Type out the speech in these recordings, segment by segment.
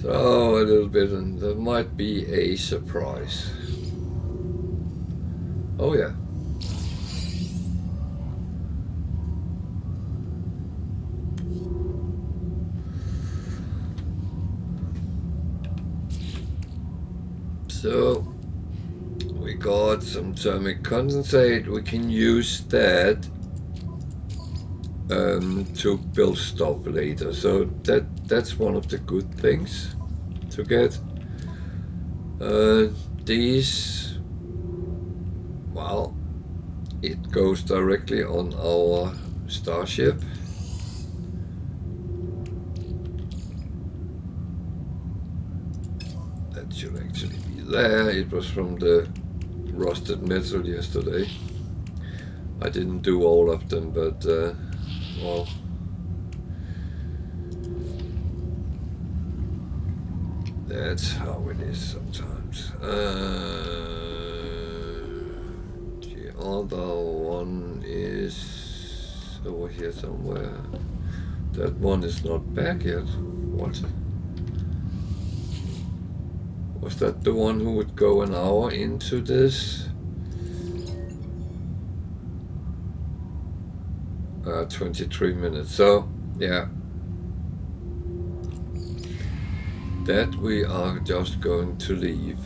So a little bit, and there might be a surprise. Oh yeah. So we got some thermic condensate. We can use that to build stuff later. So that's one of the good things to get. These, well, it goes directly on our starship. That should actually be there. It was from the rusted metal yesterday. I didn't do all of them, but well, that's how it is sometimes. The other one is over here somewhere. That one is not back yet. What? Was that the one who would go an hour into this? 23 minutes. So, yeah. That we are just going to leave.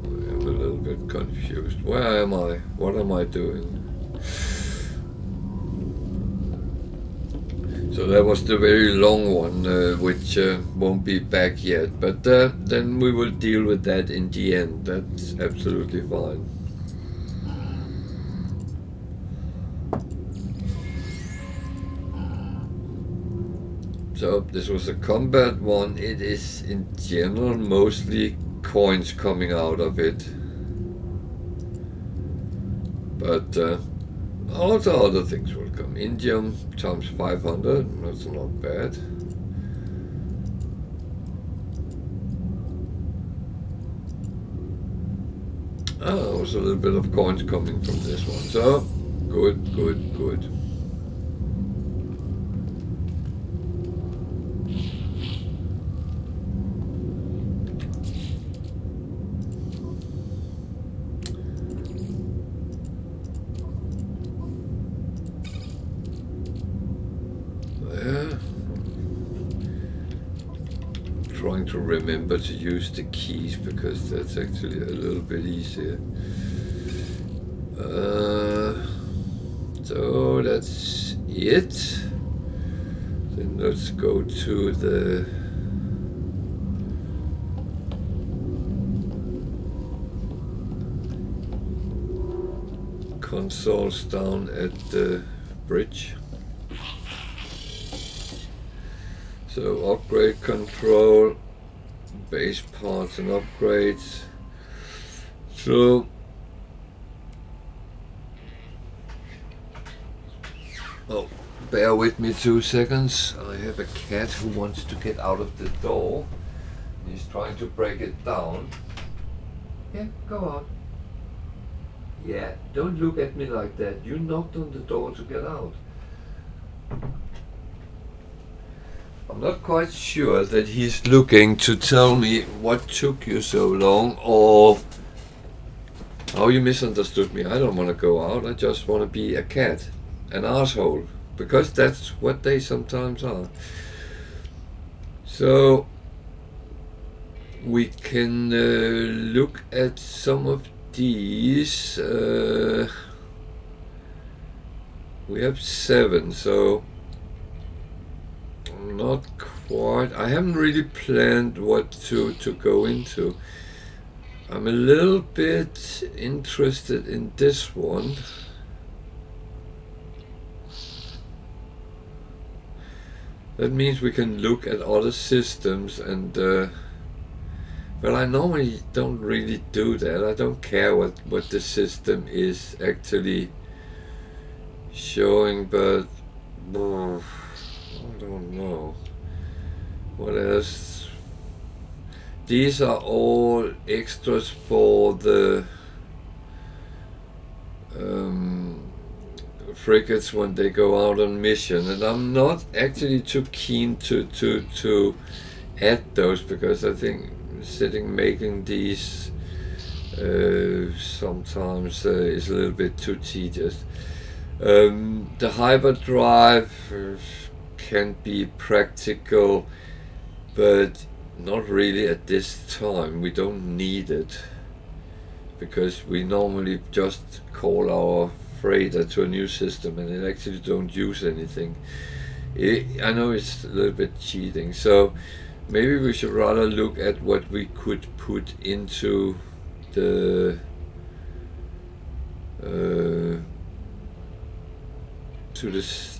I'm a little bit confused. Where am I? What am I doing? So that was the very long one, which won't be back yet. But then we will deal with that in the end. That's absolutely fine. So this was a combat one. It is in general mostly coins coming out of it. But also other things will come. Indium times 500, that's not bad. Oh, there was a little bit of coins coming from this one. So, good, good, good. Trying to remember to use the keys because that's actually a little bit easier. So that's it. Then let's go to the consoles down at the bridge. So upgrade control, base parts and upgrades. So bear with me 2 seconds. I have a cat who wants to get out of the door. He's trying to break it down. Yeah, go on. Yeah, don't look at me like that. You knocked on the door to get out. I'm not quite sure that he's looking to tell me what took you so long or how you misunderstood me. I don't want to go out. I just want to be a cat, an asshole, because that's what they sometimes are. So we can look at some of these. We have 7, so not quite. I haven't really planned what to go into. I'm a little bit interested in this one. That means we can look at other systems and well, I normally don't really do that. I don't care what the system is actually showing, but I don't know. What else? These are all extras for the frigates when they go out on mission, and I'm not actually too keen to add those, because I think sitting making these sometimes is a little bit too tedious. The hyperdrive can be practical, but not really at this time. We don't need it, because we normally just call our freighter to a new system and it actually don't use anything. I know it's a little bit cheating, so maybe we should rather look at what we could put into the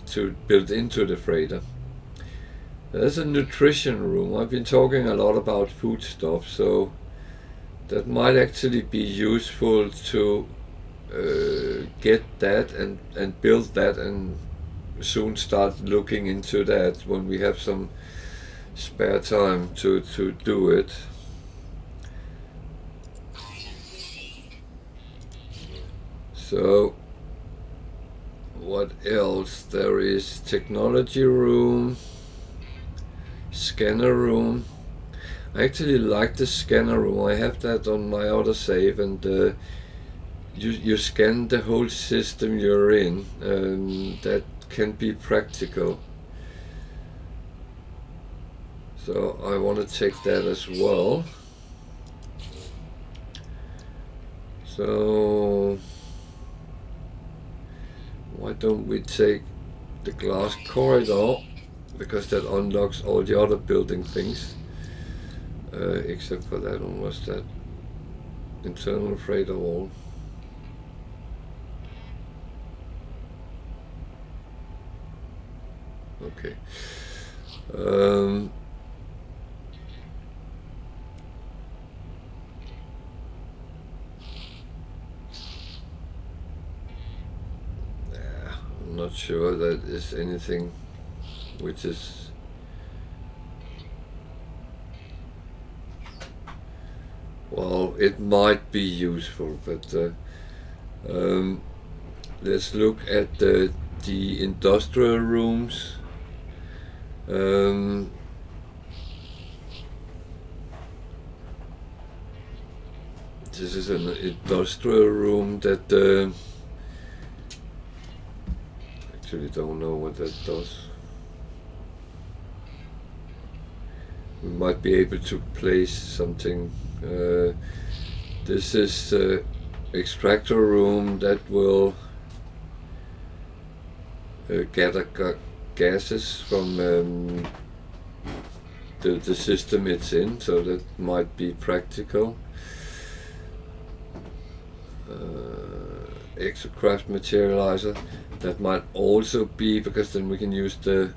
to build into the freighter. There's a nutrition room. I've been talking a lot about food stuff, so that might actually be useful to get that and build that, and soon start looking into that when we have some spare time to do it. So what else? There is technology room, scanner room. I actually like the scanner room. I have that on my other save, and you scan the whole system you're in. That can be practical. So I want to take that as well. So why don't we take the glass corridor, because that unlocks all the other building things, except for that one. Was that internal freighter wall? Okay. I'm not sure that is anything which is well, it might be useful, but let's look at the industrial rooms. This is an industrial room that actually don't know what that does. We might be able to place something. This is the extractor room that will gather gases from the system it's in, so that might be practical. Exocraft materializer, that might also be, because then we can use the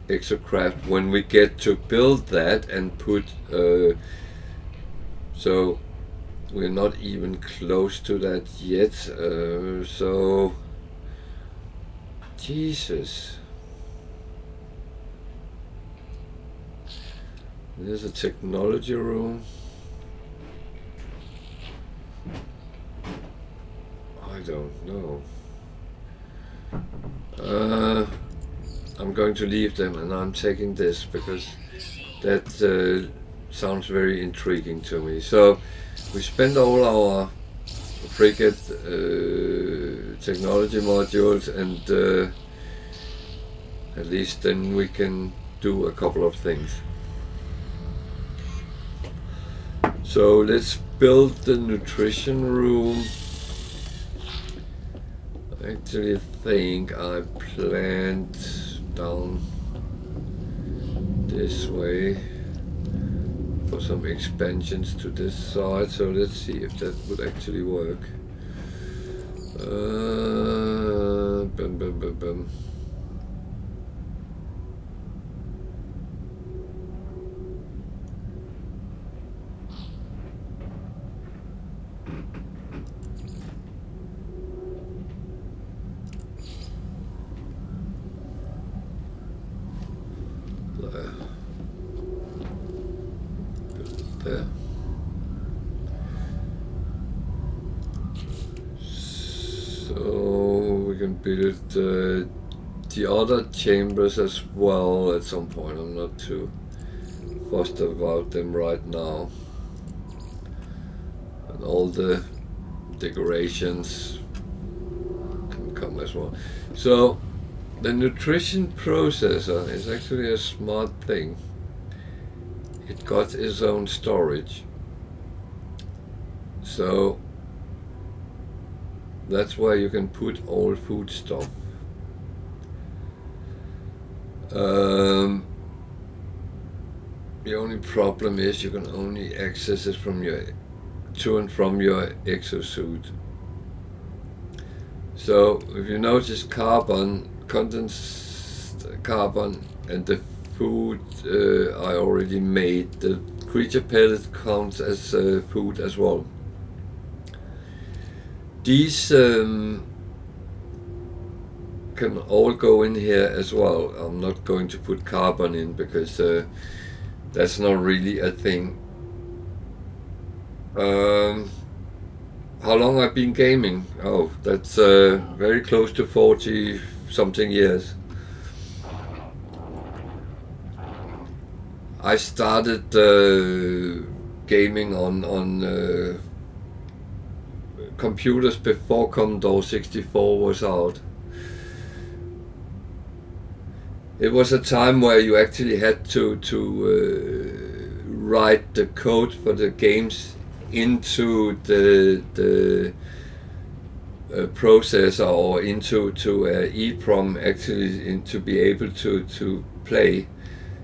exocraft when we get to build that and put so we're not even close to that yet, so Jesus. There's a technology room. I don't know. I'm going to leave them, and I'm taking this because that sounds very intriguing to me. So we spend all our frigate technology modules, and at least then we can do a couple of things. So let's build the nutrition room. I actually think I planned down this way for some expansions to this side, so let's see if that would actually work. Bum, bum, bum, bum. There. can build the other chambers as well at some point. I'm not too fussed about them right now. And all the decorations can come as well. So the nutrition processor is actually a smart thing. It got its own storage. So that's where you can put all food stuff. The only problem is you can only access it from your to and from your exosuit. So if you notice carbon, condensed carbon, and the food I already made, the creature pellet counts as food as well. These can all go in here as well. I'm not going to put carbon in because that's not really a thing. How long I've been gaming? Oh, that's very close to 40 something years. I started gaming on computers before Commodore 64 was out. It was a time where you actually had to write the code for the games into the processor or into EEPROM actually to be able to play.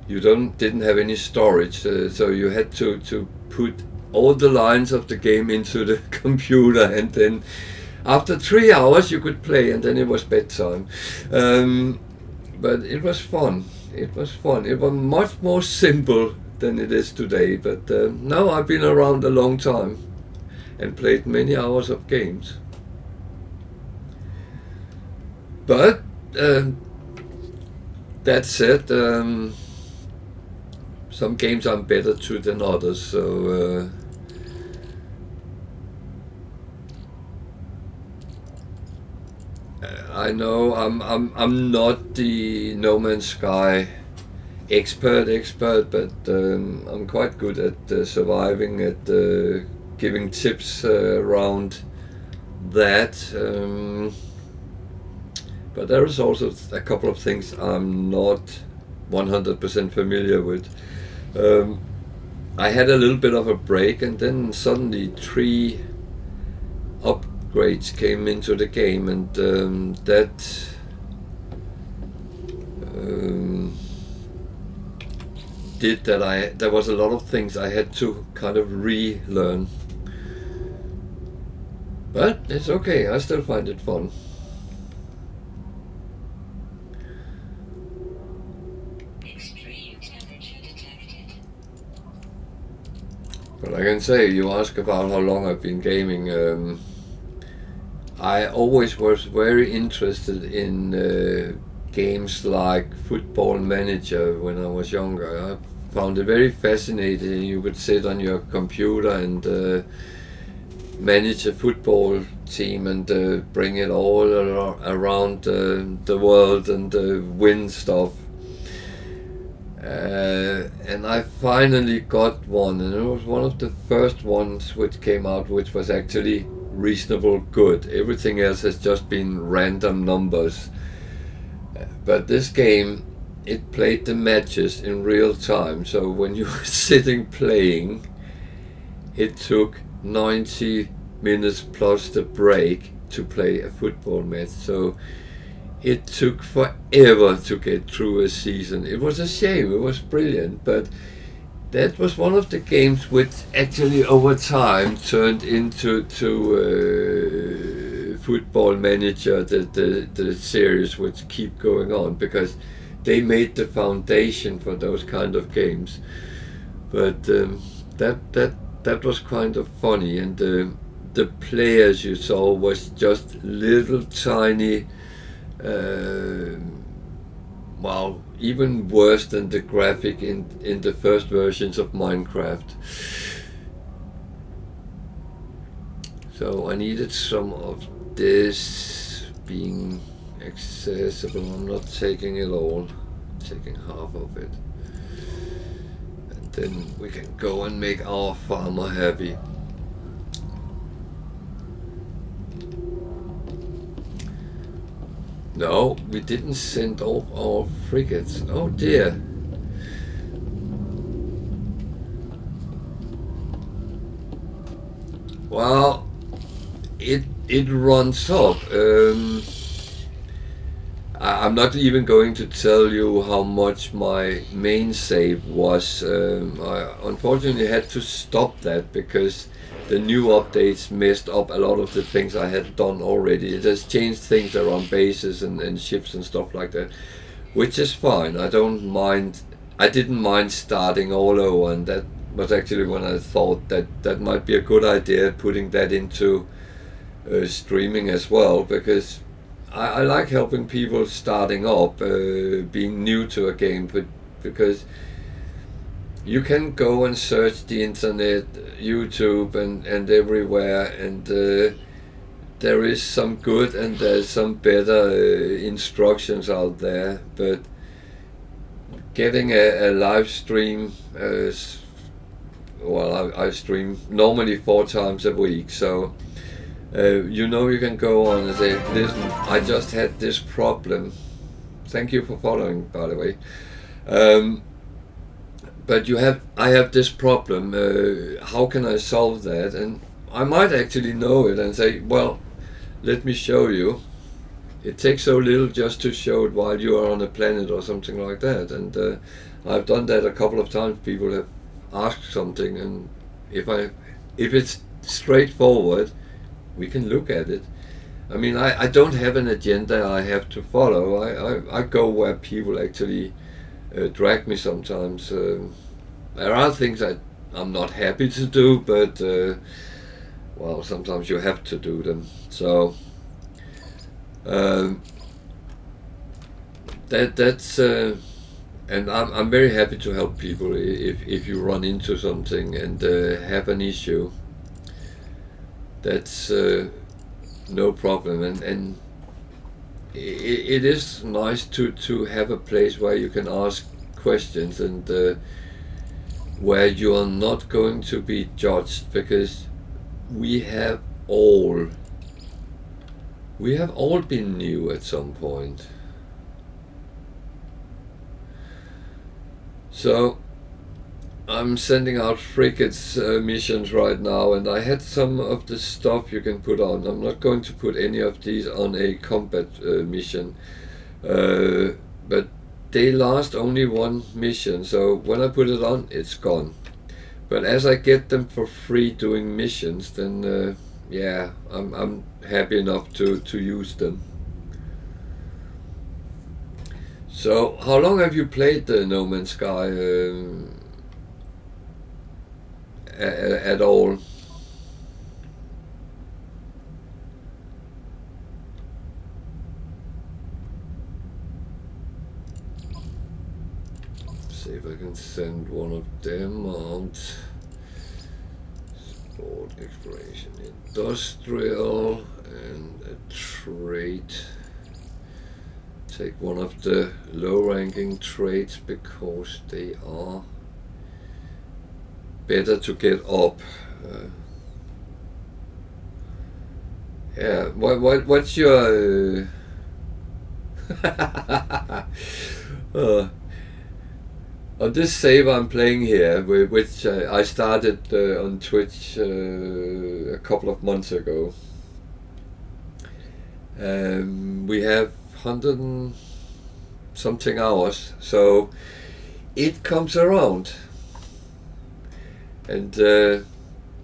You didn't have any storage, so you had to put all the lines of the game into the computer, and then after 3 hours you could play, and then it was bedtime. But it was fun. It was fun. It was much more simple than it is today. But now I've been around a long time and played many hours of games. But that said, some games I'm better to than others. So I know I'm not the No Man's Sky expert, but I'm quite good at surviving, at giving tips around that. But there is also a couple of things I'm not 100% familiar with. I had a little bit of a break, and then suddenly 3 upgrades came into the game, and that did that there was a lot of things I had to kind of relearn. But it's okay, I still find it fun. But I can say, you ask about how long I've been gaming, I always was very interested in games like Football Manager when I was younger. I found it very fascinating. You could sit on your computer and manage a football team and bring it all around the world and win stuff. And I finally got one, and it was one of the first ones which came out which was actually reasonable good. Everything else has just been random numbers. But this game, it played the matches in real time, so when you were sitting playing, it took 90 minutes plus the break to play a football match. So it took forever to get through a season. It was a shame, it was brilliant, but that was one of the games which actually over time turned into Football Manager, the series which keep going on, because they made the foundation for those kind of games. But that was kind of funny, and the players you saw was just little tiny, well, even worse than the graphic in the first versions of Minecraft. So I needed some of this being accessible. I'm not taking it all, I'm taking half of it. And then we can go and make our farmer happy. No, we didn't send off our frigates. Oh dear. Well, it runs up. I'm not even going to tell you how much my main save was. I unfortunately had to stop that because the new updates messed up a lot of the things I had done already. It has changed things around bases and ships and stuff like that, which is fine. I don't mind. I didn't mind starting all over, and that was actually when I thought that might be a good idea, putting that into streaming as well, because I like helping people starting up, being new to a game, but because you can go and search the internet, YouTube and everywhere, and there is some good and there's some better instructions out there, but getting a live stream, well, I stream normally 4 times a week, so you know, you can go on and say, listen, I just had this problem. Thank you for following, by the way. But I have this problem. How can I solve that? And I might actually know it and say, well, let me show you. It takes so little just to show it while you are on a planet or something like that. And I've done that a couple of times. People have asked something, and if it's straightforward, we can look at it. I mean, I don't have an agenda I have to follow. I go where people actually drag me sometimes. There are things I'm not happy to do, but well, sometimes you have to do them. So that's and I'm very happy to help people if you run into something and have an issue. That's no problem, and it is nice to have a place where you can ask questions and where you are not going to be judged, because we have all been new at some point. So I'm sending out frigates missions right now, and I had some of the stuff you can put on. I'm not going to put any of these on a combat mission, but they last only 1 mission, so when I put it on, it's gone. But as I get them for free doing missions, then yeah, I'm happy enough to use them. So how long have you played the No Man's Sky at all? See if I can send one of them out. Sport, exploration, industrial, and a trade. Take one of the low-ranking trades because they are better to get up. Yeah. What's your? On this save I'm playing here, which I started on Twitch a couple of months ago. We have 100 and something hours, so it comes around. And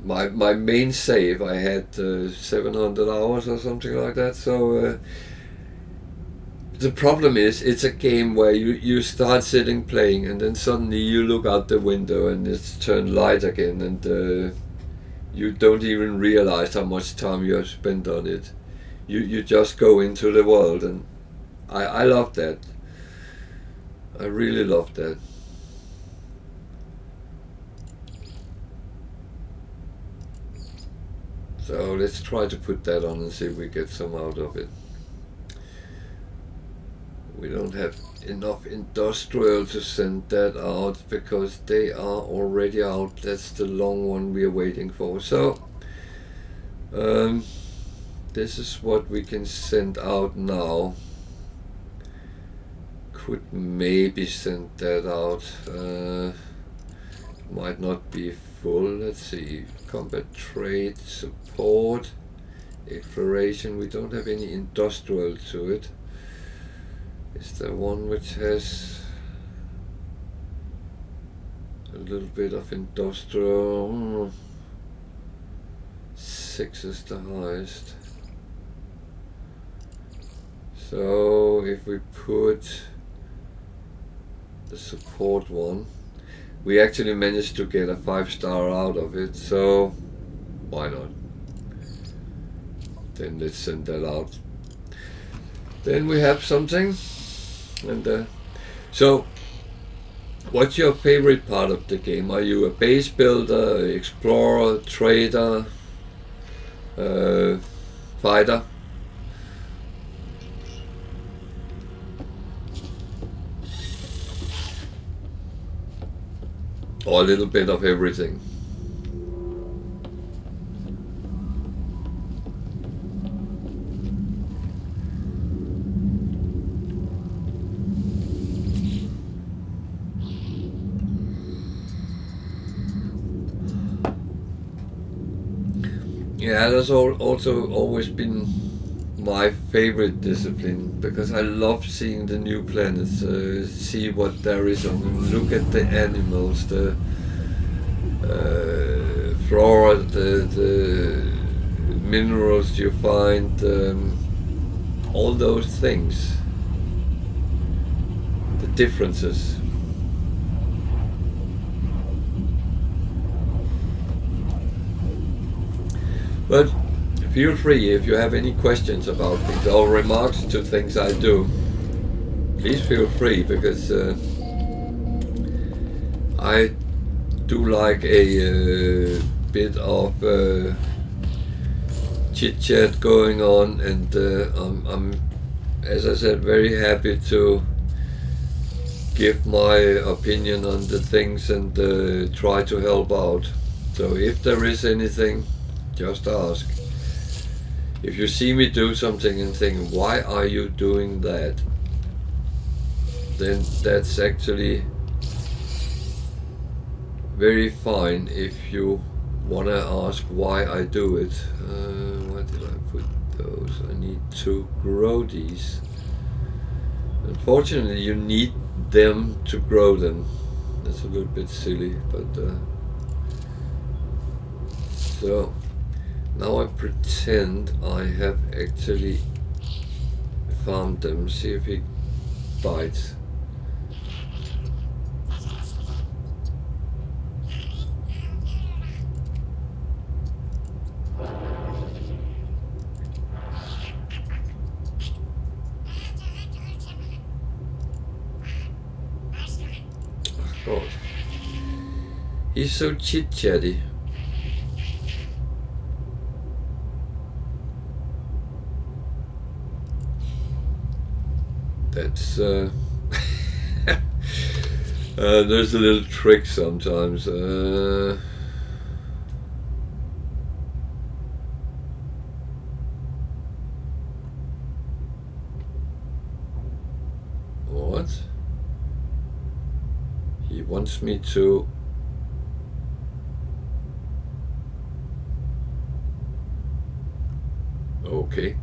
my main save, I had 700 hours or something like that. So the problem is, it's a game where you start sitting playing, and then suddenly you look out the window and it's turned light again, and you don't even realize how much time you have spent on it. You just go into the world, and I love that. I really love that. So let's try to put that on and see if we get some out of it. we don't have enough industrial to send that out because they are already out. That's the long one we are waiting for. So this is what we can send out now. Could maybe send that out. Might not be full. Let's see. Combat trade, support, exploration. We don't have any industrial to it. Is there one which has a little bit of industrial? 6 is the highest. So if we put the support one, we actually managed to get a 5-star out of it, so why not? Then let's send that out. Then we have something. And so what's your favorite part of the game? Are you a base builder, explorer, trader, fighter? Or a little bit of everything? Yeah, that's also always been my favorite discipline, because I love seeing the new planets, see what there is on them, look at the animals, the flora, the minerals you find, all those things, the differences. But feel free, if you have any questions about things or remarks to things I do, please feel free, because I do like a bit of chit chat going on, and I'm, as I said, very happy to give my opinion on the things and try to help out. So if there is anything, just ask. If you see me do something and think, why are you doing that? Then that's actually very fine if you want to ask why I do it. Why did I put those? I need to grow these. Unfortunately, you need them to grow them. That's a little bit silly, but so now I pretend I have actually found them. See if he bites. God. He's so chit-chatty. That's there's a little trick sometimes. What? He wants me to. Okay.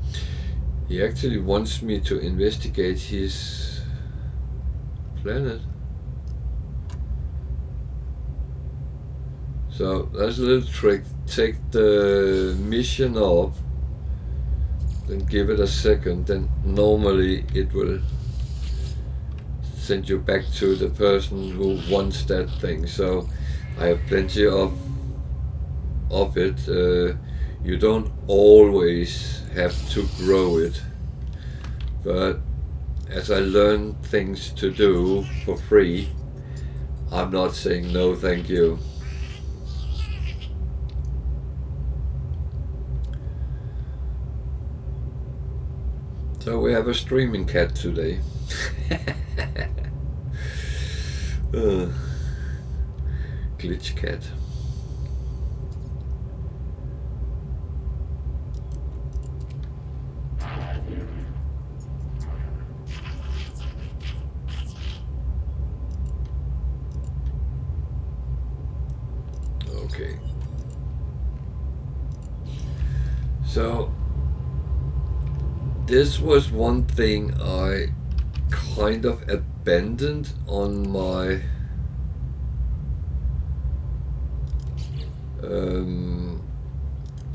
He actually wants me to investigate his planet. So that's a little trick. Take the mission off, then give it a second, then normally it will send you back to the person who wants that thing. So I have plenty of it. You don't always have to grow it, but as I learn things to do for free, I'm not saying no thank you. So we have a streaming cat today. Glitch cat. Okay. So this was one thing I kind of abandoned on my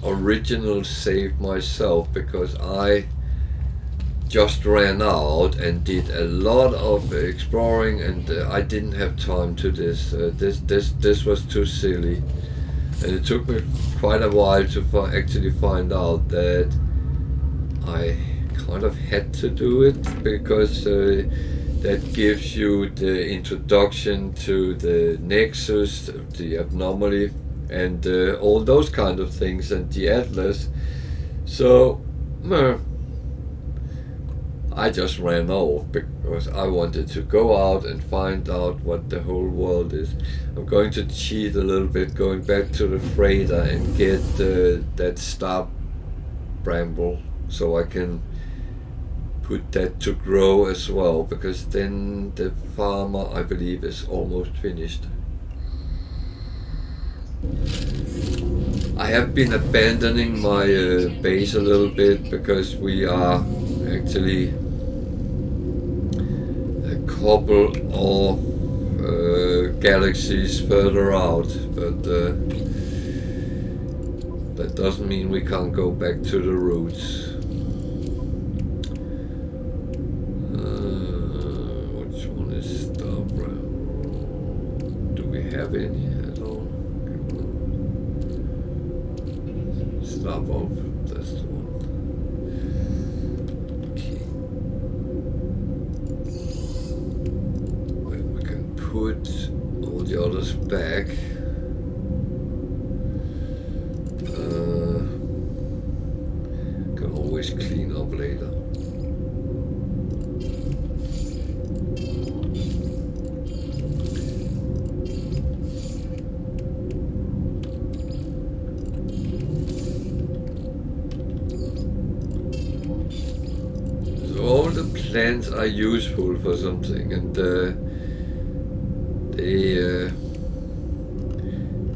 original save myself, because I just ran out and did a lot of exploring, and I didn't have time to this. This was too silly, and it took me quite a while to actually find out that I kind of had to do it, because that gives you the introduction to the Nexus, the anomaly, and all those kind of things, and the Atlas. So I just ran off because I wanted to go out and find out what the whole world is. I'm going to cheat a little bit, going back to the freighter and get that star bramble, so I can put that to grow as well, because then the farmer, I believe, is almost finished. I have been abandoning my base a little bit, because we are actually a couple of galaxies further out, but that doesn't mean we can't go back to the roots. Which one is Star Brown? Do we have any at all? Star Wolf, that's the one. Okay. Well, we can put all the others back. Can always clean up later. All the plants are useful for something, and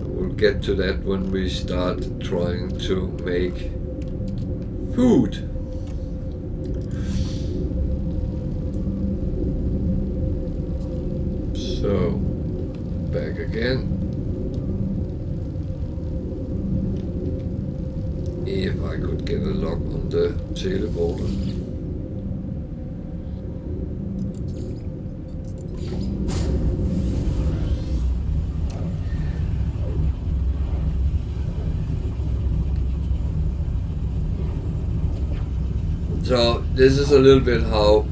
we'll get to that when we start trying to make food. So, back again. If I could get a lock on the teleporter. So this is a little bit how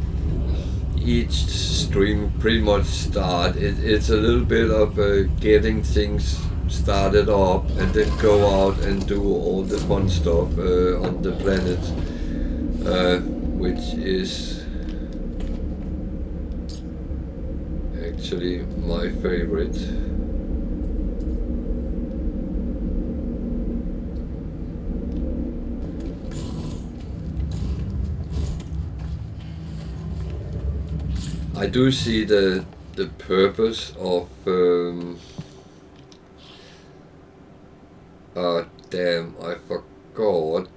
each stream pretty much start. It's a little bit of getting things started up, and then go out and do all the fun stuff on the planet, which is actually my favorite. I do see the purpose of damn, I forgot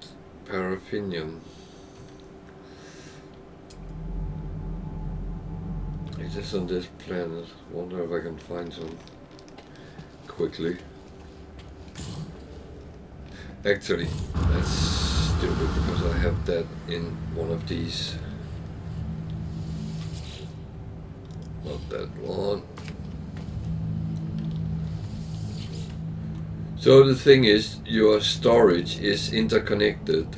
paraffinium. Is this on this planet? Wonder if I can find some quickly. Actually, that's stupid, because I have that in one of these. Not that one. So the thing is, your storage is interconnected,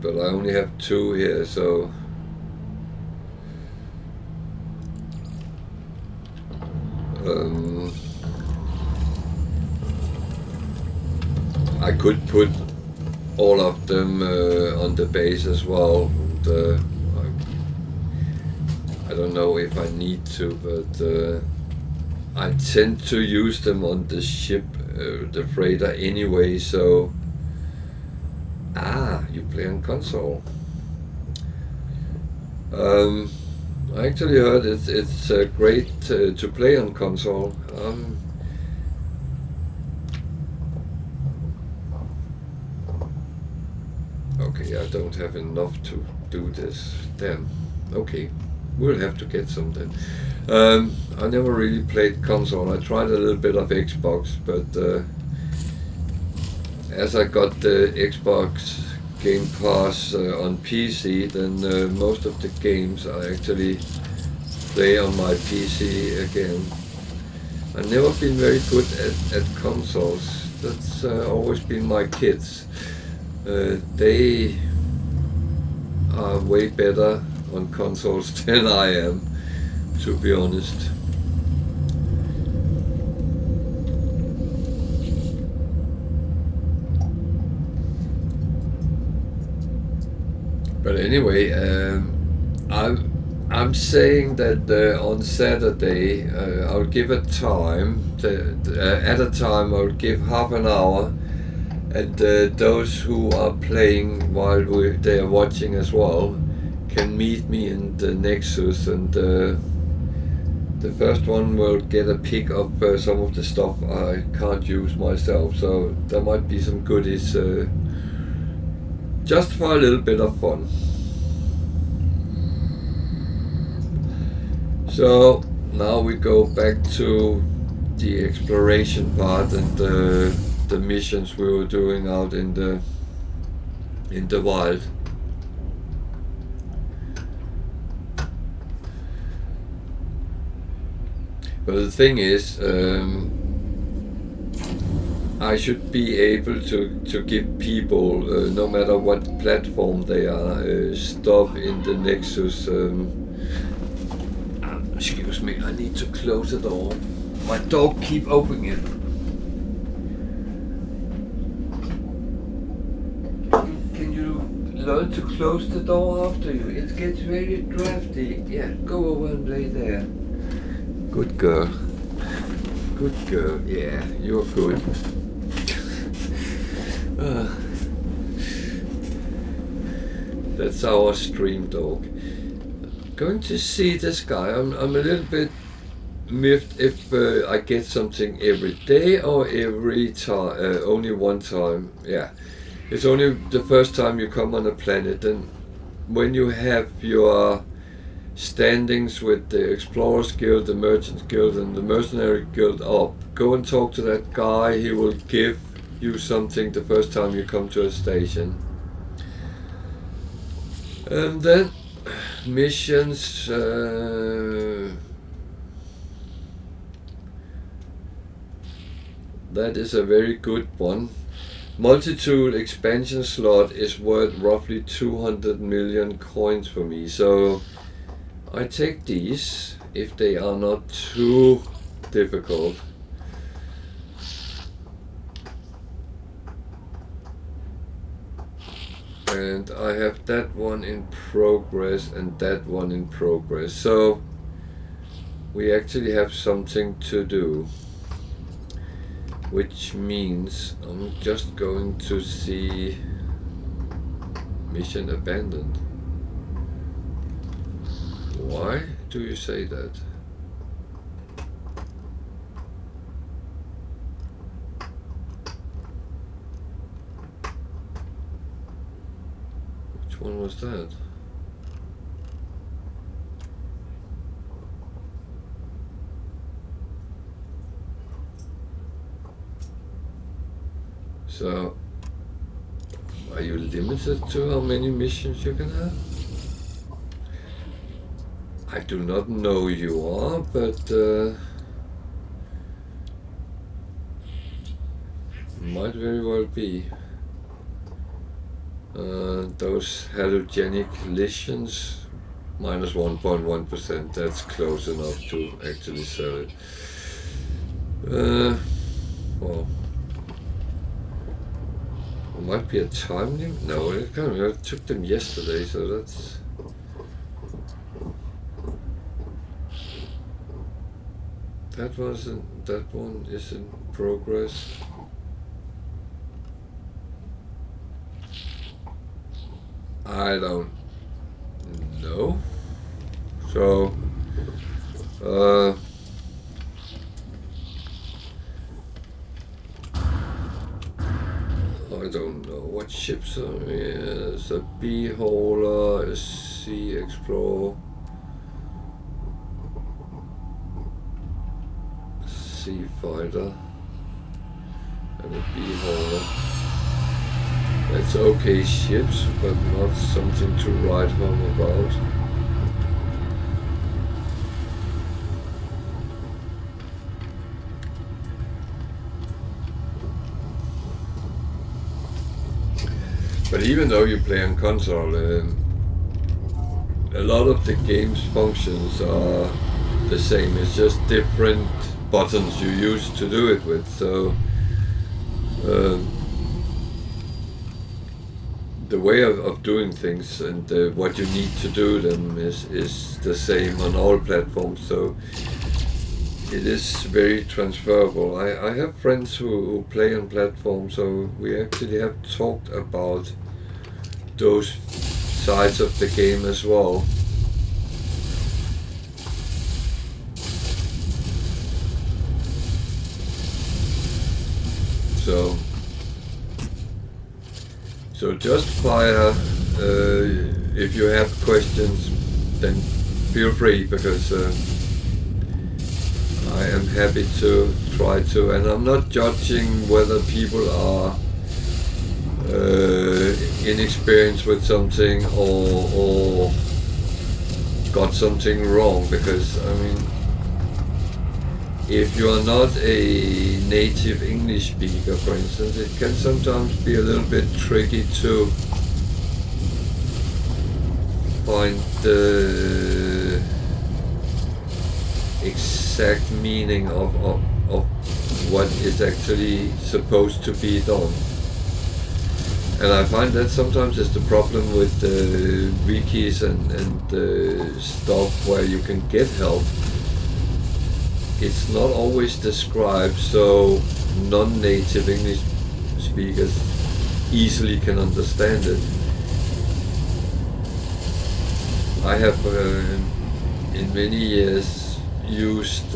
but I only have 2 here, so I could put all of them on the base as well. And, don't know if I need to, but I tend to use them on the ship, the freighter anyway, so... you play on console. I actually heard it's great to play on console. Okay, I don't have enough to do this. Damn. Okay, we'll have to get some then. I never really played console. I tried a little bit of Xbox, but as I got the Xbox Game Pass on PC, then most of the games I actually play on my PC again. I've never been very good at consoles. That's always been my kids. They are way better on consoles than I am, to be honest. But anyway, I'm saying that on Saturday I'll give a time. At a time I'll give half an hour, and those who are playing while they are watching as well can meet me in the Nexus, and the first one will get a pick of some of the stuff I can't use myself. So there might be some goodies. Just for a little bit of fun. So now we go back to the exploration part and the missions we were doing out in the wild. But the thing is, I should be able to give people, no matter what platform they are, stuff in the Nexus. Excuse me, I need to close the door. My dog keep opening it. Can you learn to close the door after you? It gets very drafty. Yeah, go over and lay there. Good girl. Good girl. Yeah, you're good. That's our stream dog. Going to see this guy. I'm a little bit miffed if I get something every day or every time. Only one time. Yeah, it's only the first time you come on a planet, and when you have your standings with the Explorers Guild, the Merchants Guild, and the Mercenary Guild up, go and talk to that guy. He will give you something the first time you come to a station. And then missions, that is a very good one. Multi-tool expansion slot is worth roughly 200 million coins for me, so I take these if they are not too difficult. And I have that one in progress and that one in progress, so we actually have something to do, which means I'm just going to see mission abandoned. Why do you say that? Which one was that? So, are you limited to how many missions you can have? I do not know you are, but might very well be. Those halogenic lesions, minus 1.1%, that's close enough to actually sell it. Well, there might be a time limit? No, I took them yesterday, so that's... That one is in progress. I don't know. So I don't know what ships are here. There's a bee hauler, a sea explorer, sea fighter, and a bee hauler. That's okay ships, but not something to write home about. But even though you play on console, a lot of the game's functions are the same. It's just different buttons you use to do it with. So the way of doing things and what you need to do them is the same on all platforms. So it is very transferable. I have friends who play on platforms, so we actually have talked about those sides of the game as well. So just fire if you have questions, then feel free, because I am happy to try to, and I'm not judging whether people are inexperienced with something or got something wrong, because I mean, if you are not a native English speaker, for instance, it can sometimes be a little bit tricky to find the exact meaning of what is actually supposed to be done. And I find that sometimes is the problem with wikis and stuff where you can get help. It's not always described so non-native English speakers easily can understand it. I have in many years used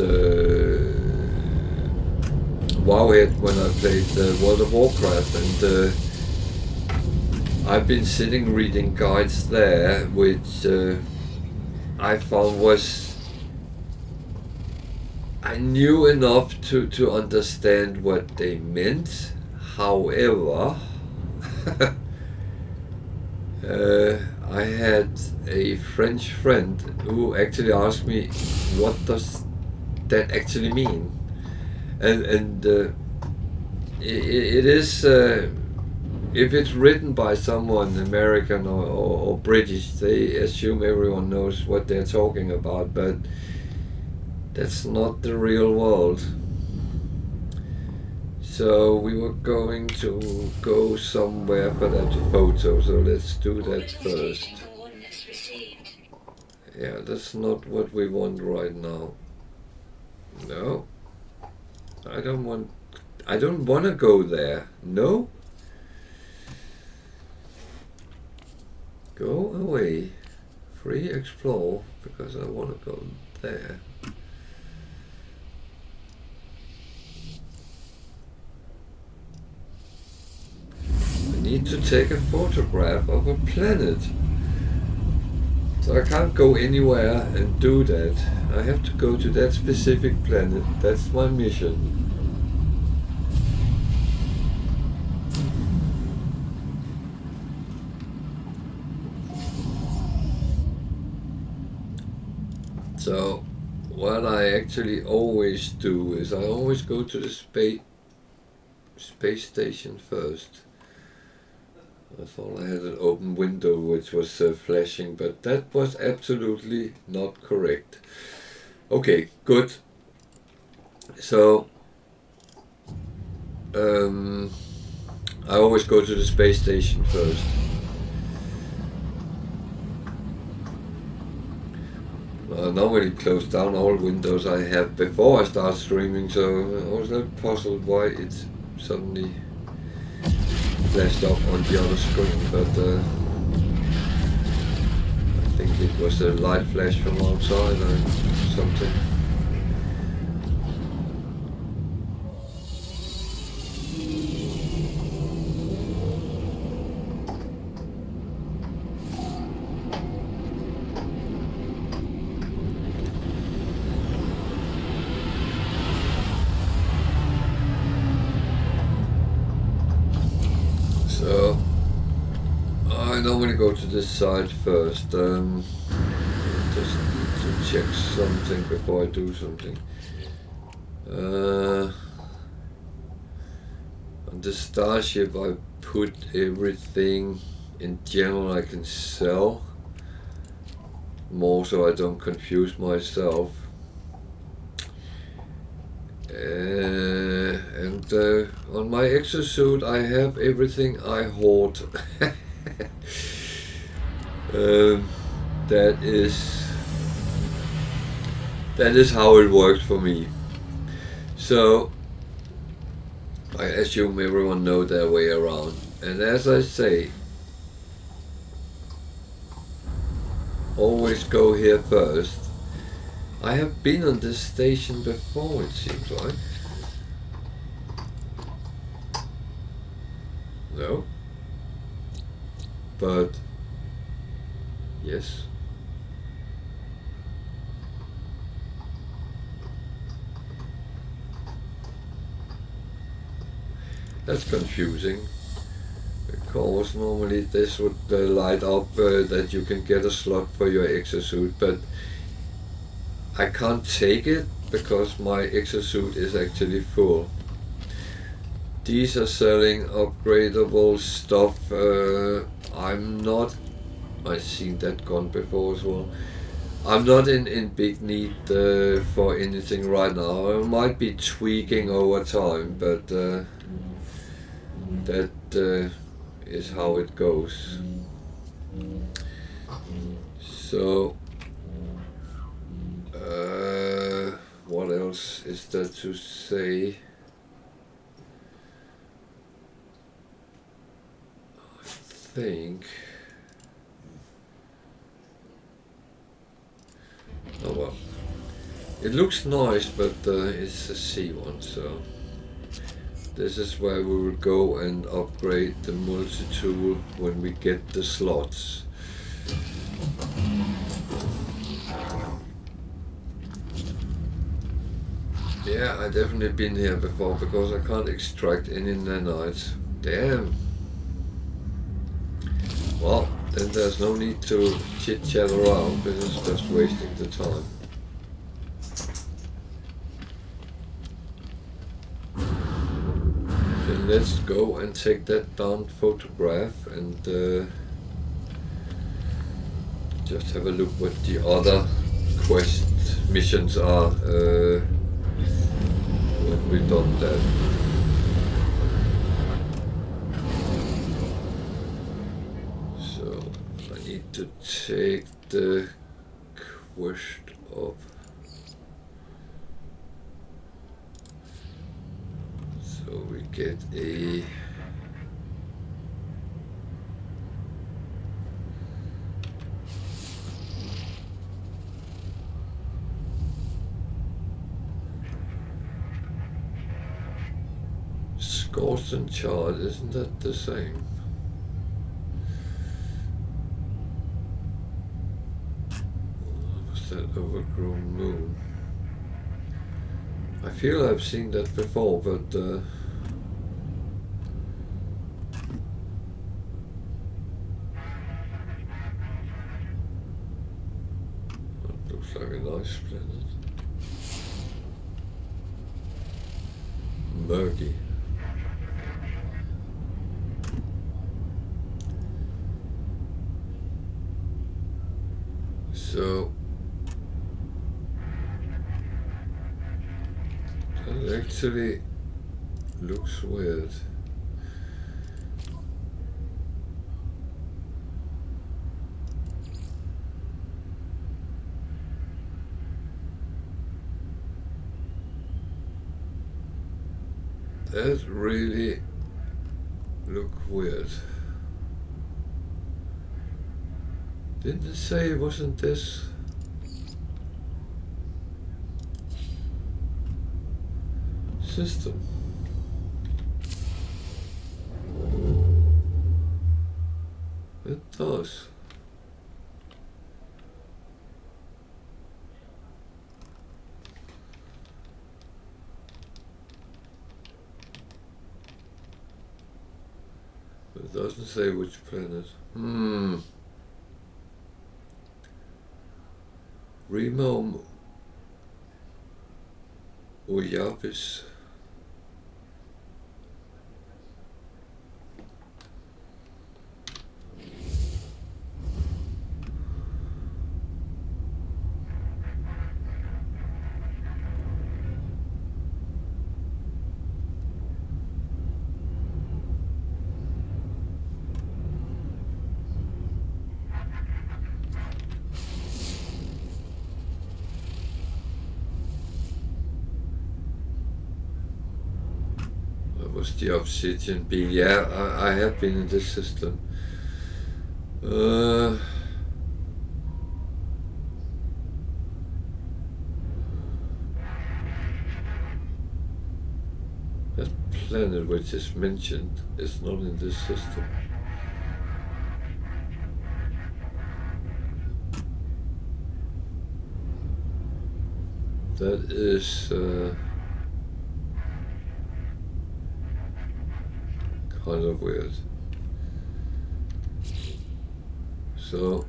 Wowhead when I played World of Warcraft, and I've been sitting reading guides there, which I found was, I knew enough to understand what they meant. However, I had a French friend who actually asked me, what does that actually mean? And it is, if it's written by someone American or British, they assume everyone knows what they're talking about, but that's not the real world. So we were going to go somewhere for that photo, so let's do that first. Yeah, that's not what we want right now. No. I don't want to go there. No. Go away. Free explore, because I want to go there. I need to take a photograph of a planet. So I can't go anywhere and do that. I have to go to that specific planet. That's my mission. So what I actually always do is I always go to the space station first. I thought I had an open window which was flashing, but that was absolutely not correct. Okay, good. So I always go to the space station first. Normally close down all windows I have before I start streaming, so I was a little puzzled why it suddenly flashed up on the other screen, but I think it was a light flash from outside or something. So I normally go to this side first, just to check something before I do something. On the starship I put everything in general I can sell, more so I don't confuse myself. And on my exosuit I have everything I hoard. That is how it works for me. So I assume everyone knows their way around. And as I say, always go here first. I have been on this station before, it seems like. No. But yes. That's confusing, because normally this would light up that you can get a slot for your exosuit, but I can't take it because my exosuit is actually full. These are selling upgradable stuff. I've seen that gun before as well. I'm not in big need for anything right now. I might be tweaking over time, but that is how it goes. So what else is there to say? I think, oh well, it looks nice, but it's a C1, so this is where we will go and upgrade the multi-tool when we get the slots. Yeah, I definitely been here before because I can't extract any nanites. Damn. Well, then there's no need to chit-chat around, because it's just wasting the time. Then let's go and take that down photograph and just have a look what the other quest missions are when we've done that. So I need to take the quest up. So we get a Scorched and Charred, isn't that the same? Was that Overgrown Moon? I feel I've seen that before, but that looks like a nice planet. Murky. So that actually looks weird. That really look weird. Didn't it say it wasn't this? System. It does. It doesn't say which planet. Remo Oyabis. Was the Obsidian B? Yeah, I have been in this system. That planet which is mentioned is not in this system. That is kind of weird. So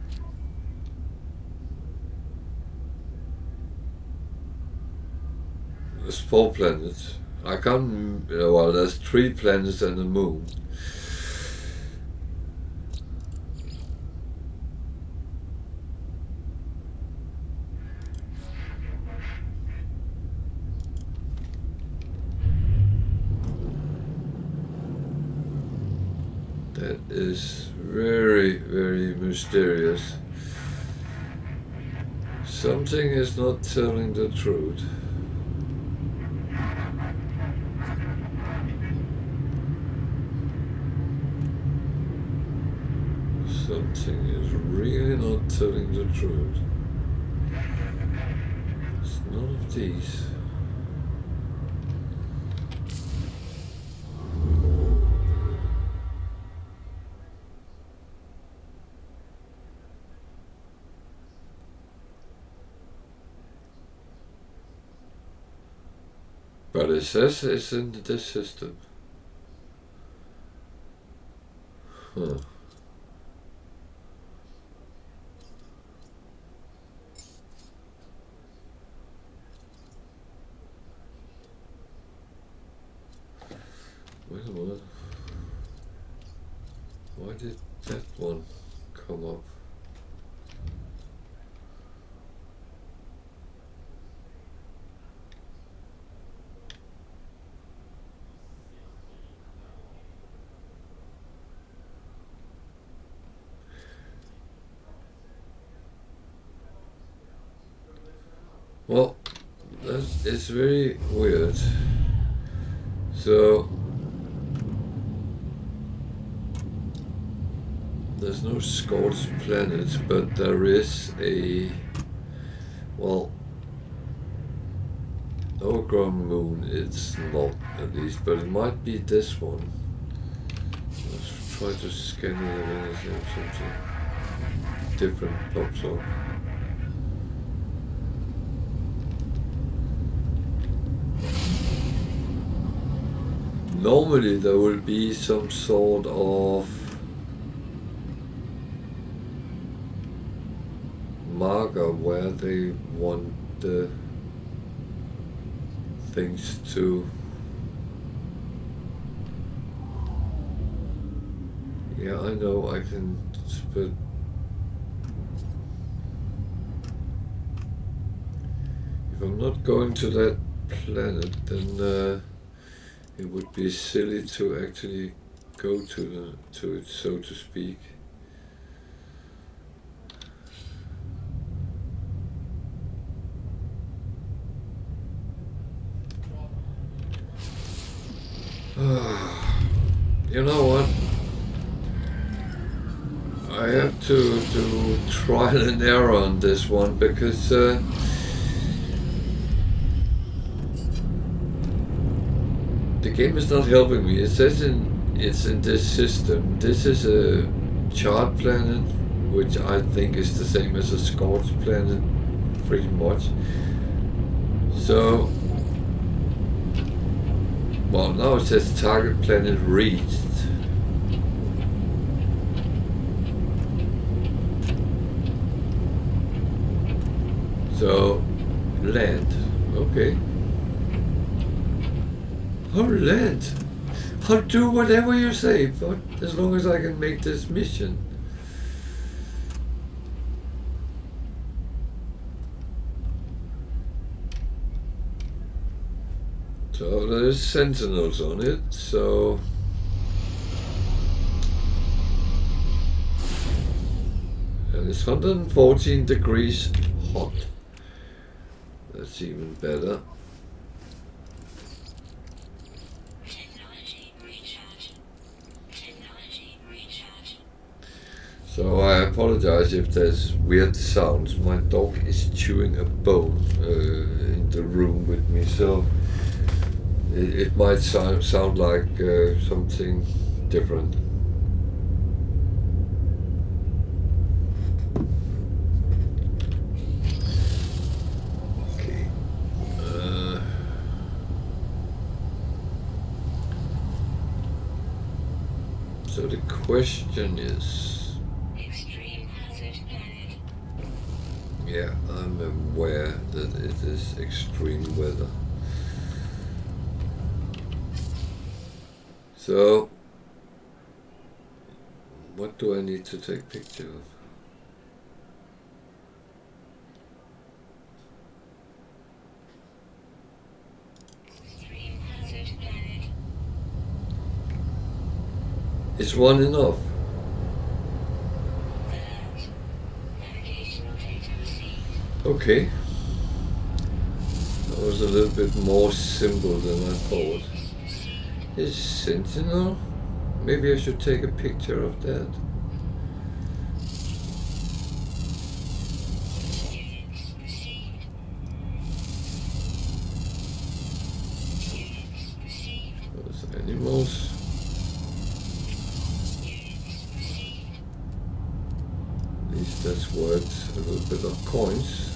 there's 4 planets. I can't. Well, there's 3 planets and a moon. That is very, very mysterious. Something is not telling the truth. Something is really not telling the truth. It's none of these. But it says it's in this system. Huh. Wait a minute. Why did that one come up? Well, that is very weird. So there's no scorched planet, but there is a, well, overgrown moon. It's not, at least, but it might be this one. Let's try to scan it again and see if something different pops up. Normally there will be some sort of marker where they want the things to, yeah, I know I can, but if I'm not going to that planet, then it would be silly to actually go to it, so to speak. You know what? I have to do trial and error on this one because the game is not helping me. It says it's in this system. This is a chart planet, which I think is the same as a scorched planet, pretty much. So, well, now it says target planet reached. So, land. Okay. I'll land. I'll do whatever you say, but as long as I can make this mission. So there's sentinels on it, so... And it's 114 degrees hot. That's even better. So I apologize if there's weird sounds. My dog is chewing a bone in the room with me, so it might sound like something different. Okay. So the question is... Yeah, I'm aware that it is extreme weather. So, what do I need to take picture of? Extreme hazard planet. Is one enough? Okay, that was a little bit more simple than I thought. Is Sentinel? Maybe I should take a picture of that. Those animals. At least that's worth a little bit of coins.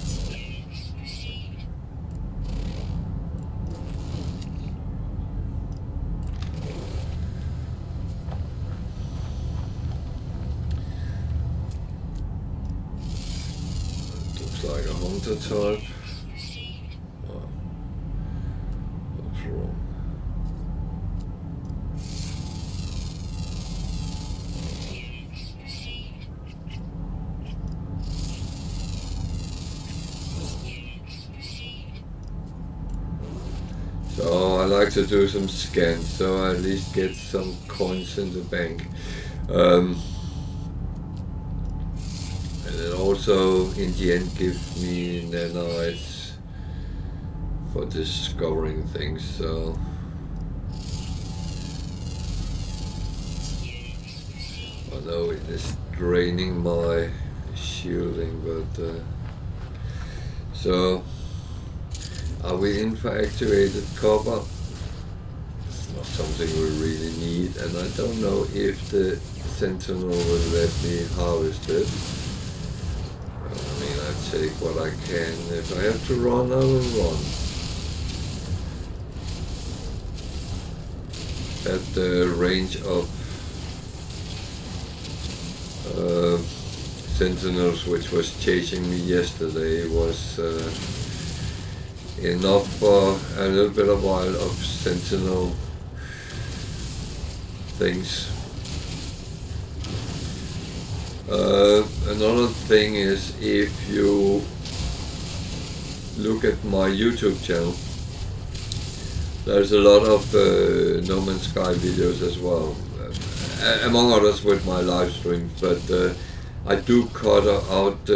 Like a hunter type. Oh, that's wrong. So I like to do some scans, so I at least get some coins in the bank. And it also, in the end, gives me nanites for discovering things, so... I know it is draining my shielding, but... So... Are we in for activated copper? It's not something we really need, and I don't know if the Sentinel will let me harvest it. I mean, I take what I can. If I have to run, I will run. At the range of Sentinels which was chasing me yesterday was enough for a little bit of while of Sentinel things. Another thing is, if you look at my YouTube channel, there's a lot of No Man's Sky videos as well, among others with my live stream, but I do cut out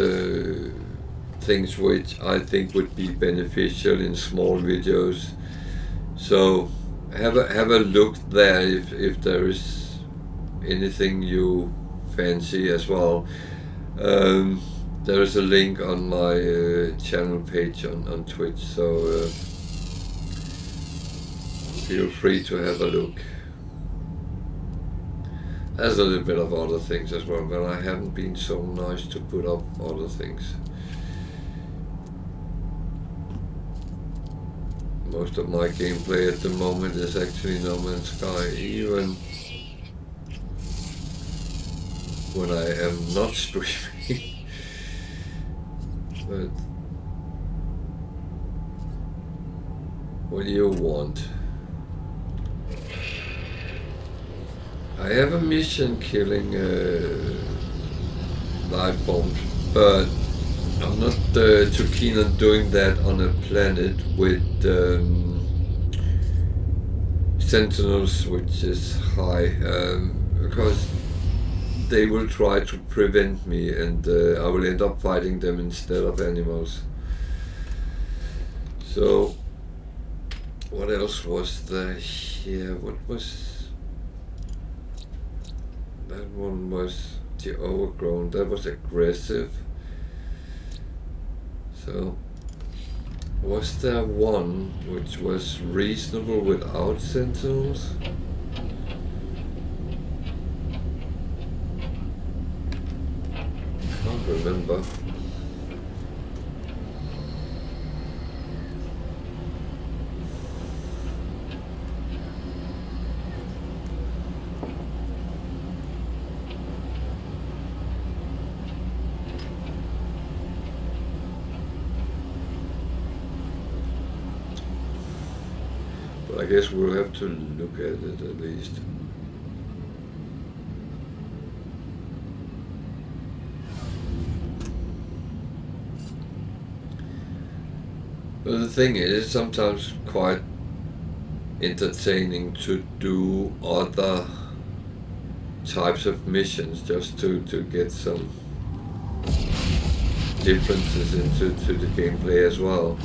things which I think would be beneficial in small videos. So have a look there if there is anything you fancy as well. There is a link on my channel page on Twitch, so feel free to have a look. There's a little bit of other things as well, but I haven't been so nice to put up other things. Most of my gameplay at the moment is actually No Man's Sky, even when I am not streaming. But what do you want? I have a mission killing life forms, but I'm not too keen on doing that on a planet with sentinels, which is high, because they will try to prevent me, and I will end up fighting them instead of animals. So, what else was there here? What was... That one was the overgrown, that was aggressive. So, was there one which was reasonable without sentinels? Can't remember. I guess we'll have to look at it at least. But the thing is, it's sometimes quite entertaining to do other types of missions just to get some differences into the gameplay as well.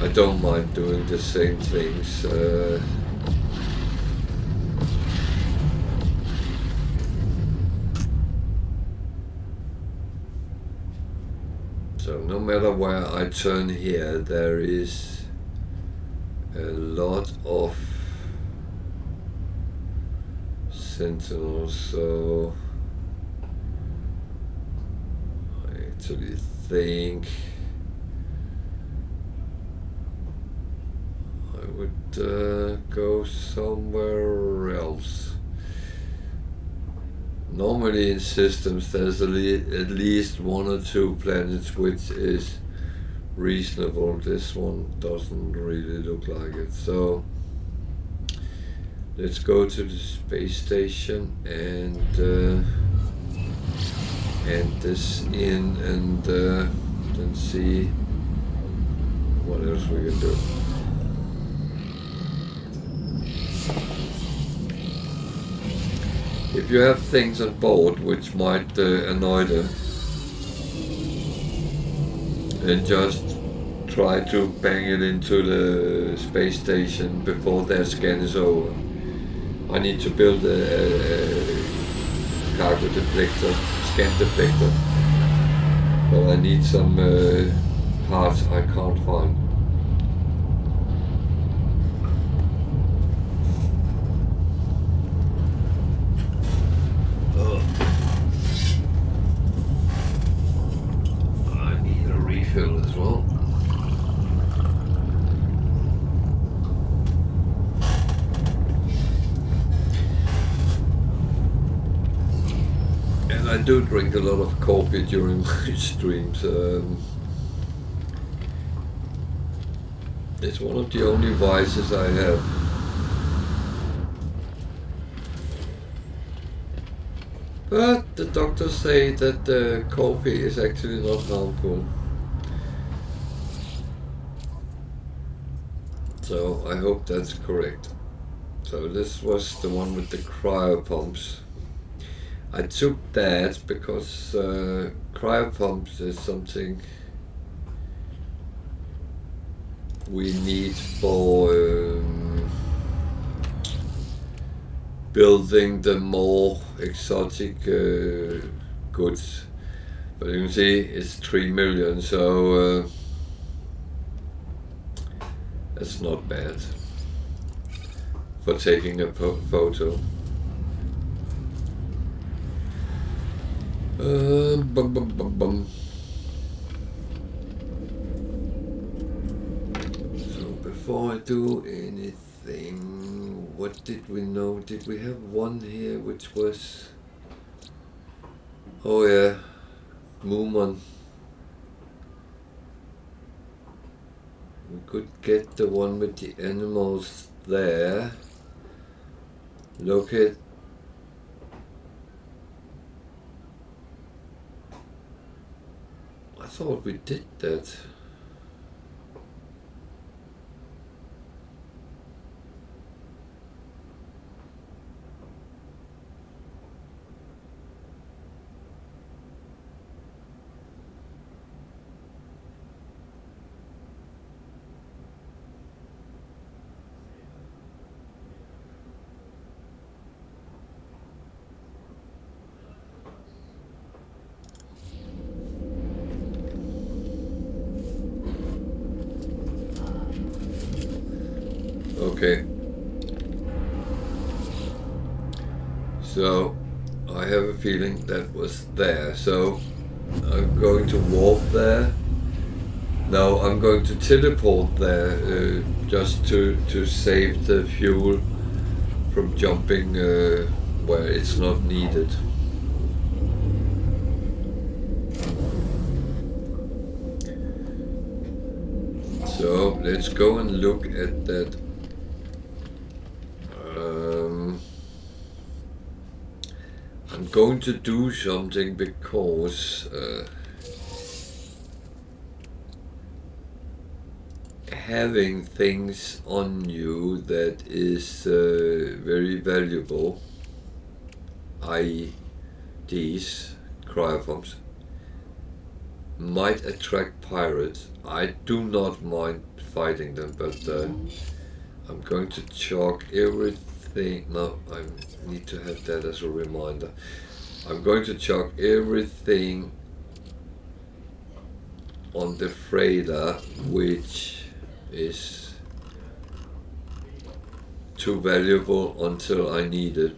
I don't mind doing the same things. So no matter where I turn here, there is a lot of sentinels, so I actually think I would go somewhere else. Normally in systems there's at least one or two planets which is reasonable. This one doesn't really look like it. So let's go to the space station and this in, and then see what else we can do. If you have things on board which might annoy them, then just try to bang it into the space station before their scan is over. I need to build a cargo deflector, scan deflector, but I need some parts I can't find. As well. And I do drink a lot of coffee during my streams. It's one of the only vices I have. But the doctors say that coffee is actually not harmful. So I hope that's correct. So this was the one with the cryo pumps. I took that because cryo pumps is something we need for building the more exotic goods. But you can see it's 3 million, so that's not bad for taking a photo. So before I do anything, what did we know? Did we have one here which was... Oh yeah, Mooman. We could get the one with the animals there. Locate. I thought we did that. Okay. So I have a feeling that was there. So I'm going to warp there. Now I'm going to teleport there just to save the fuel from jumping where it's not needed. So let's go and look at that. I'm going to do something because having things on you that is very valuable, i.e. these cryoforms, might attract pirates. I do not mind fighting them, but I'm going to chalk everything. No, I need to have that as a reminder. I'm going to chalk everything on the freighter which is too valuable until I need it.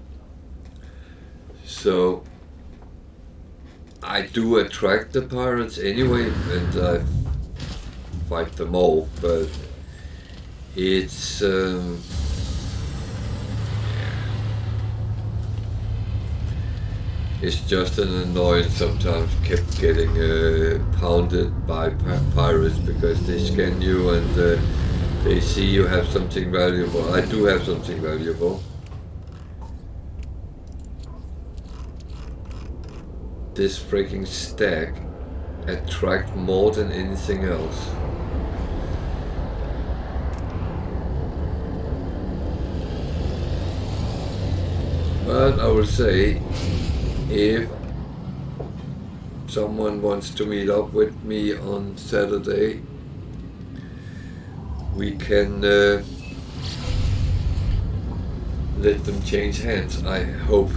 So I do attract the pirates anyway, and I fight them all, but it's it's just an annoyance sometimes, kept getting pounded by pirates because they scan you and they see you have something valuable. I do have something valuable. This freaking stack attracts more than anything else. But I will say, if someone wants to meet up with me on Saturday, we can let them change hands, I hope.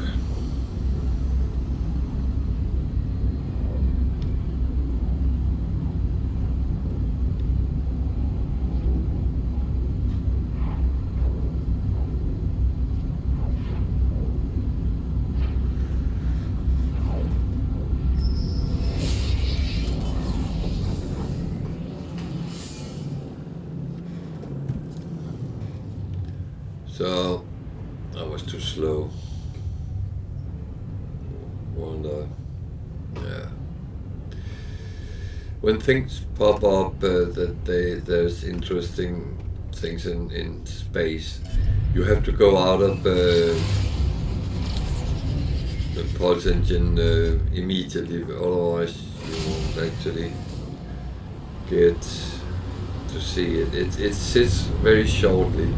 So, I was too slow. Wonder, yeah. When things pop up that there's interesting things in space, you have to go out of the pulse engine immediately, otherwise you won't actually get to see it. It sits very shortly.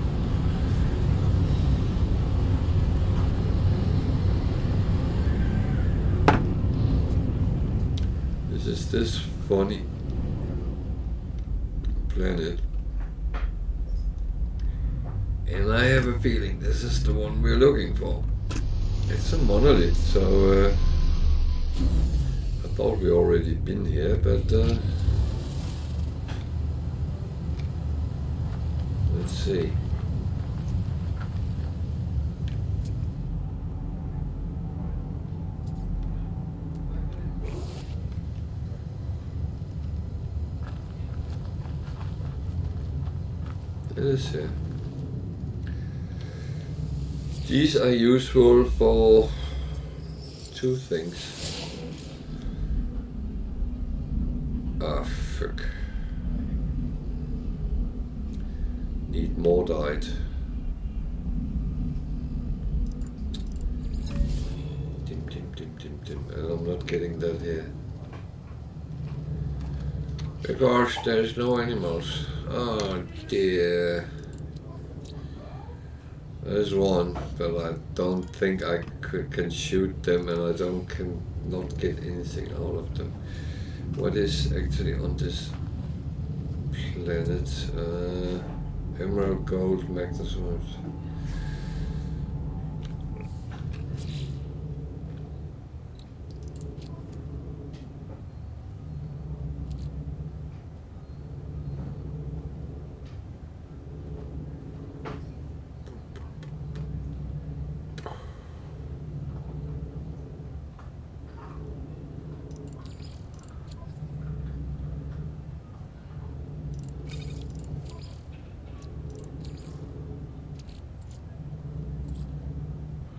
Is this funny planet, And I have a feeling this is the one we're looking for. It's a monolith, so I thought we already been here, but let's see. It is here. These are useful for two things. Ah, fuck. Need more dyed. And I'm not getting that here. Because there's no animals. Oh dear. There's one, but I don't think I can shoot them, and I cannot get anything out of them. What is actually on this planet? Emerald, gold, magnesomes.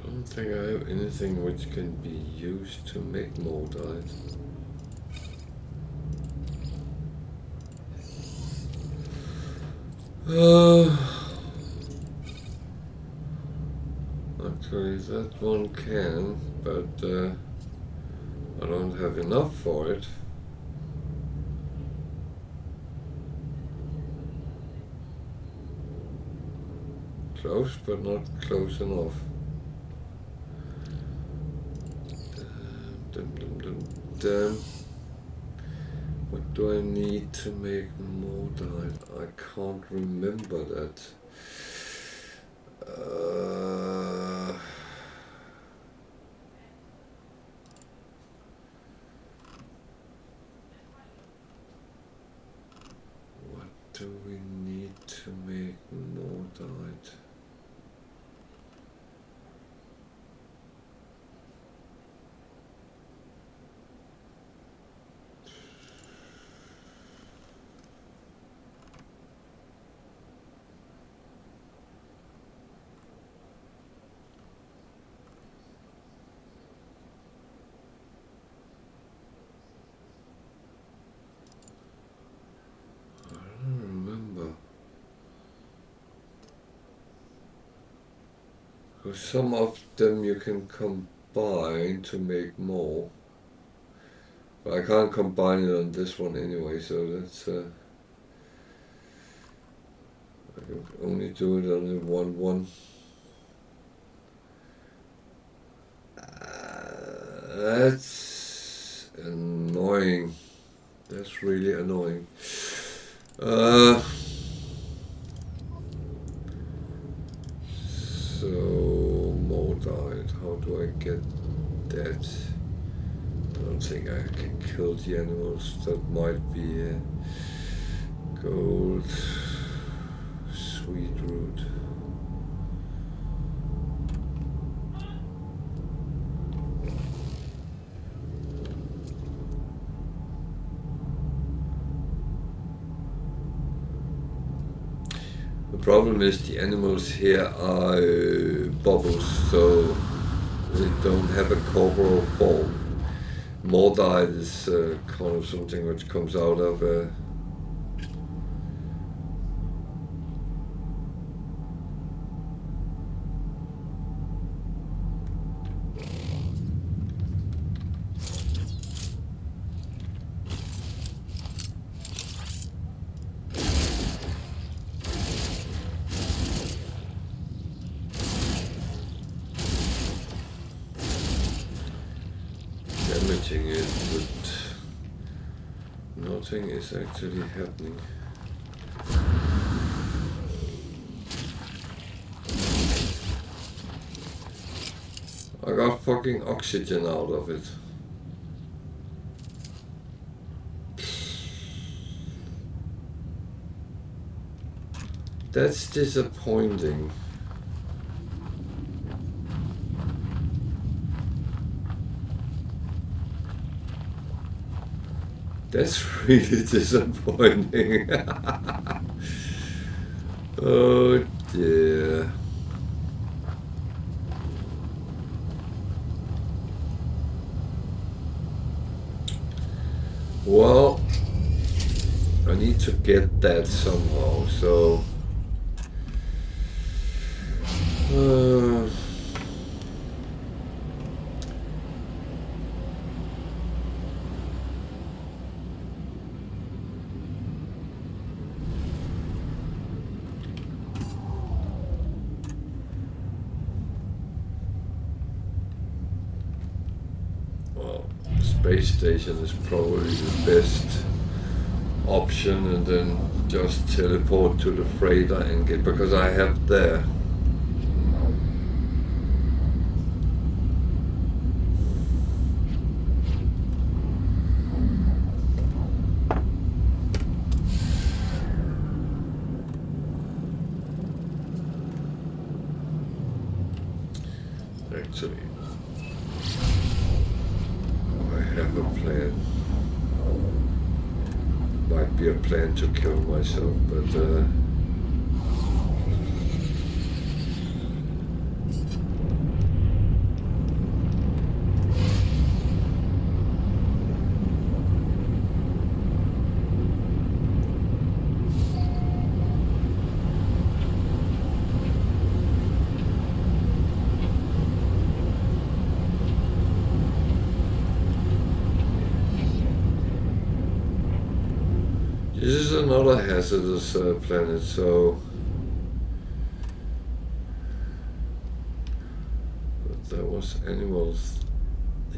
I don't think I have anything which can be used to make more dyes. Actually, that one can, but I don't have enough for it. Close, but not close enough. What do I need to make more dye? I can't remember that. What do we need to make more dye? Some of them you can combine to make more, but I can't combine it on this one anyway, so that's I can only do it on the one. That's annoying. That's really annoying. So more dyed. How do I get that? I don't think I can kill the animals. That might be gold, sweet root. The problem is the animals here are bubbles, so they don't have a corporal form. More dyed is kind of something which comes out of damaging it, but nothing is actually happening. got fucking oxygen out of it. That's disappointing. That's really disappointing. Oh dear. Well, I need to get that somehow, so... well, space station is probably the best option, and then just teleport to the freighter and get, because I have there. Actually, I have a plan. Might be a plan to kill myself, but this is another hazardous planet, so... But there was animals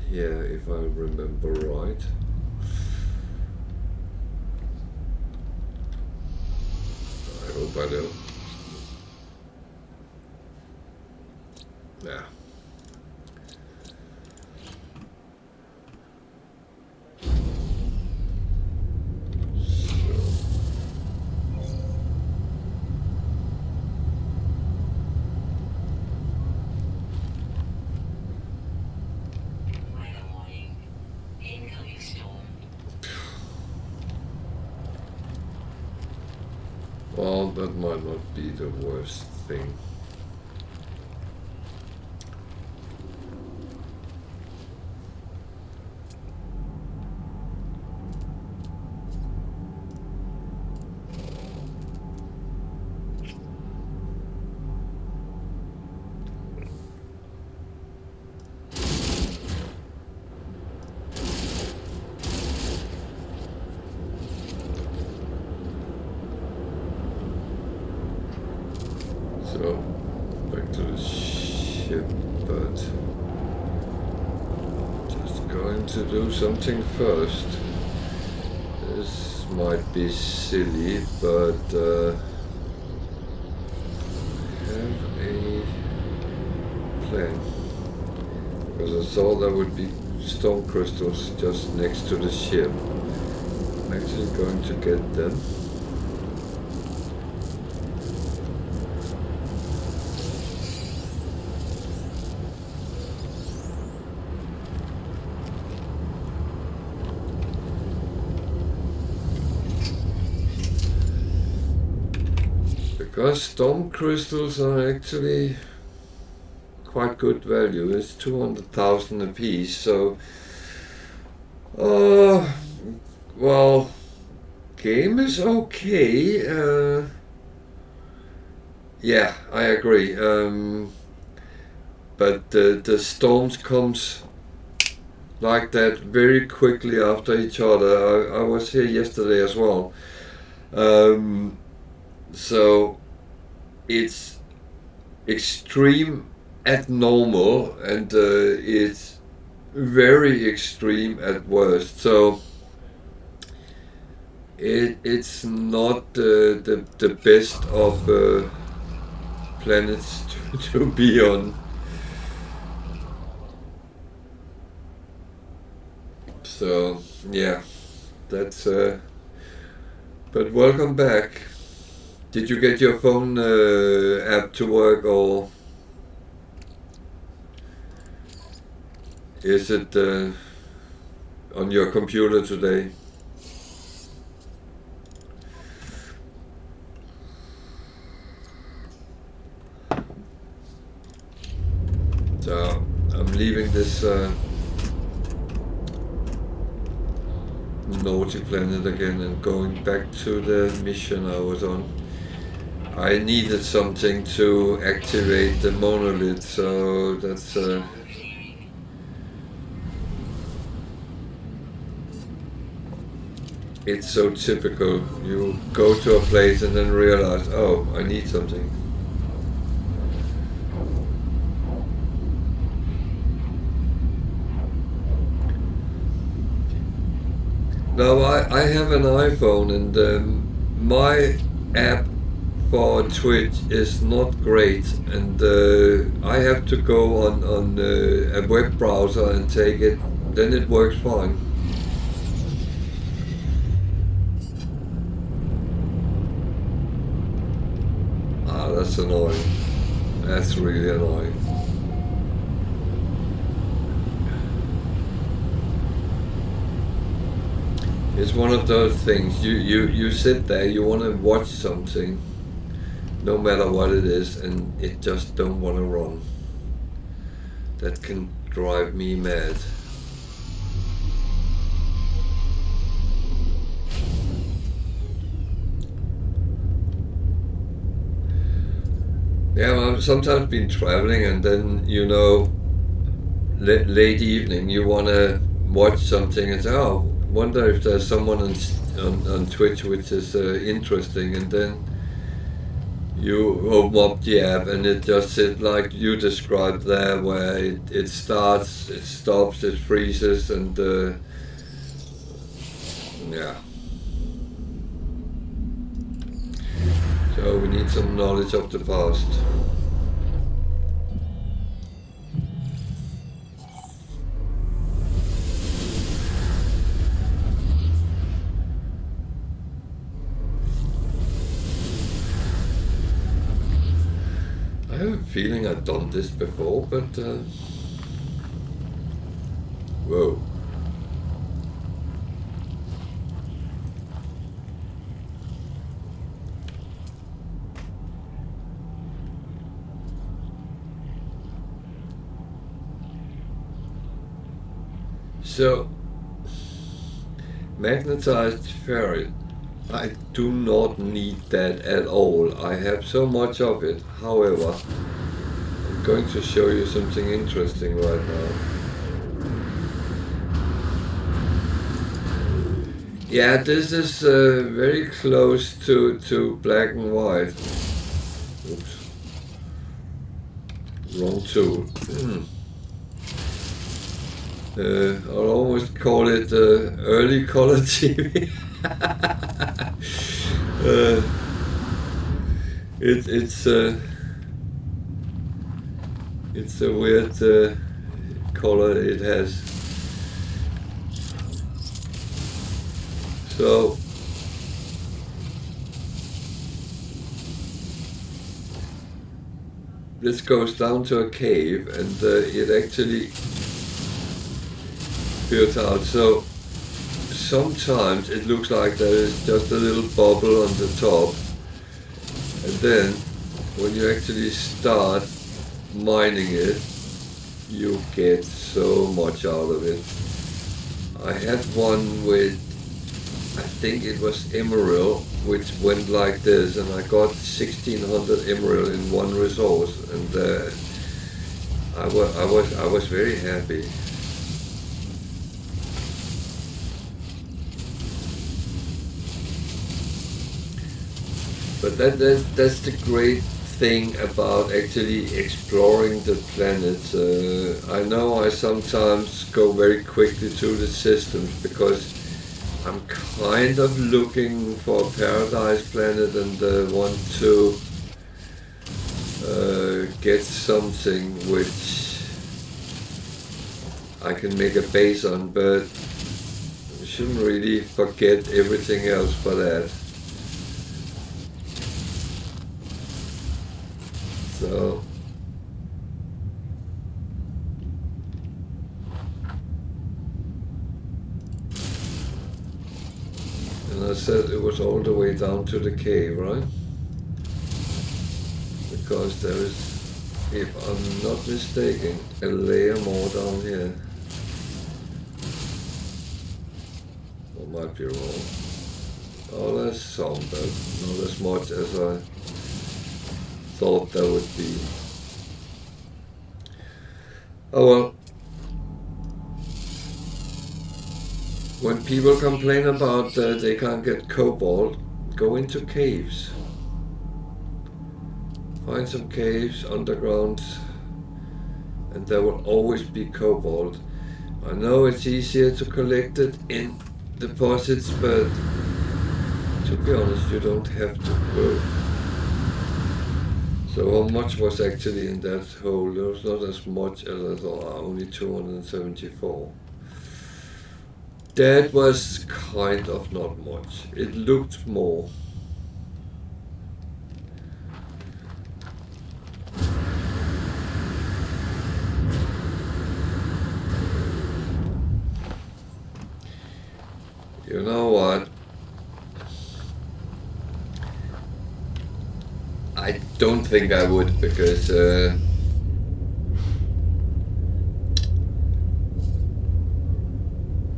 here, if I remember right. I hope I do. Yeah. Well, that might not be the worst thing. So, back to the ship, but just going to do something first. This might be silly, but I have a plan. Because I thought there would be stone crystals just next to the ship. I'm actually going to get them. Because stone crystals are actually quite good value. It's 200,000 a piece, so well, game is okay. Yeah, I agree. But the storms comes like that very quickly after each other. I was here yesterday as well. So it's extreme at normal, and it's very extreme at worst. So it's not the best of planets to be on. So yeah, that's. But welcome back. Did you get your phone app to work, or is it on your computer today? So I'm leaving this naughty planet again and going back to the mission I was on. I needed something to activate the monolith, so that's it's so typical. You go to a place and then realize, oh, I need something. Now I have an iPhone, and my app for Twitch is not great, and I have to go on a web browser and take it. Then it works fine. Ah, that's annoying. That's really annoying. It's one of those things, you sit there, you want to watch something, no matter what it is, and it just don't want to run. That can drive me mad. Yeah, I've sometimes been traveling, and then, you know, late evening, you want to watch something and say, oh, wonder if there's someone on Twitch which is interesting, and then you open up the app and it just sits like you described there, where it starts, it stops, it freezes, and yeah. So we need some knowledge of the past. I have a feeling I've done this before, but whoa. So, magnetized ferrite. I do not need that at all. I have so much of it. However, I'm going to show you something interesting right now. Yeah, this is very close to black and white. Oops. Wrong tool. I'll almost call it early color TV. It's a weird color it has. So this goes down to a cave, and it actually built out. So sometimes it looks like there is just a little bubble on the top, and then when you actually start mining it, you get so much out of it. I had one with, I think it was emerald, which went like this, and I got 1600 emerald in one resource, and I was very happy. But that's the great thing about actually exploring the planets. I know I sometimes go very quickly through the systems because I'm kind of looking for a paradise planet and want to get something which I can make a base on, but shouldn't really forget everything else for that. So and I said it was all the way down to the cave, right? Because there is, if I'm not mistaken, a layer more down here. I might be wrong. Oh, there's some, but not as much as I thought there would be. Oh well. When people complain about they can't get cobalt, go into caves. Find some caves underground and there will always be cobalt. I know it's easier to collect it in deposits, but to be honest, you don't have to go. So how much was actually in that hole? There was not as much as I thought, only 274. That was kind of not much. It looked more. You know what? I don't think I would, because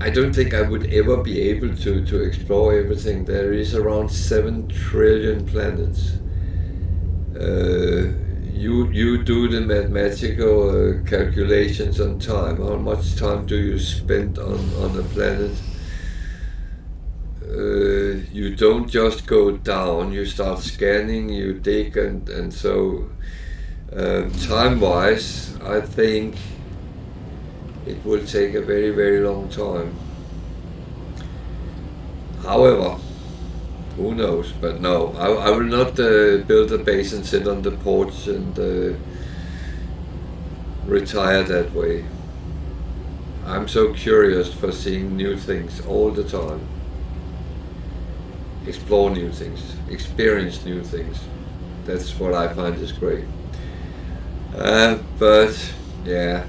I don't think I would ever be able to explore everything. There is around 7 trillion planets. You do the mathematical calculations on time. How much time do you spend on a planet? You don't just go down, you start scanning, you dig, and so time-wise, I think it will take a very, very long time. However, who knows? But no, I will not build a base and sit on the porch and retire that way. I'm so curious for seeing new things all the time. Explore new things, experience new things. That's what I find is great. But yeah,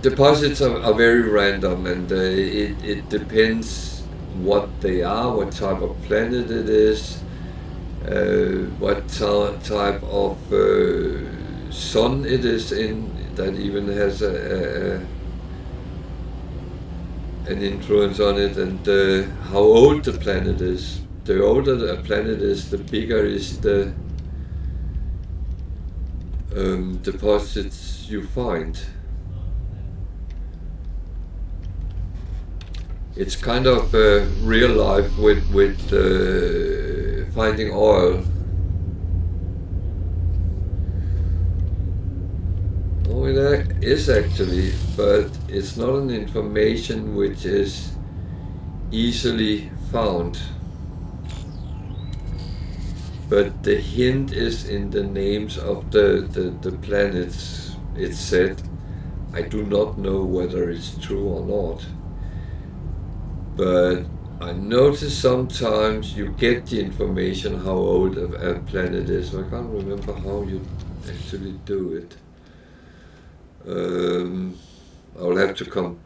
deposits are very random, and it depends what they are, what type of planet it is, what type of sun it is in, that even has an influence on it, and how old the planet is. The older the planet is, the bigger is the deposits you find. It's kind of real life with finding oil. Oh, it is actually, but it's not an information which is easily found. But the hint is in the names of the planets. It's said. I do not know whether it's true or not. But I notice sometimes you get the information how old a planet is. I can't remember how you actually do it. I'll have to come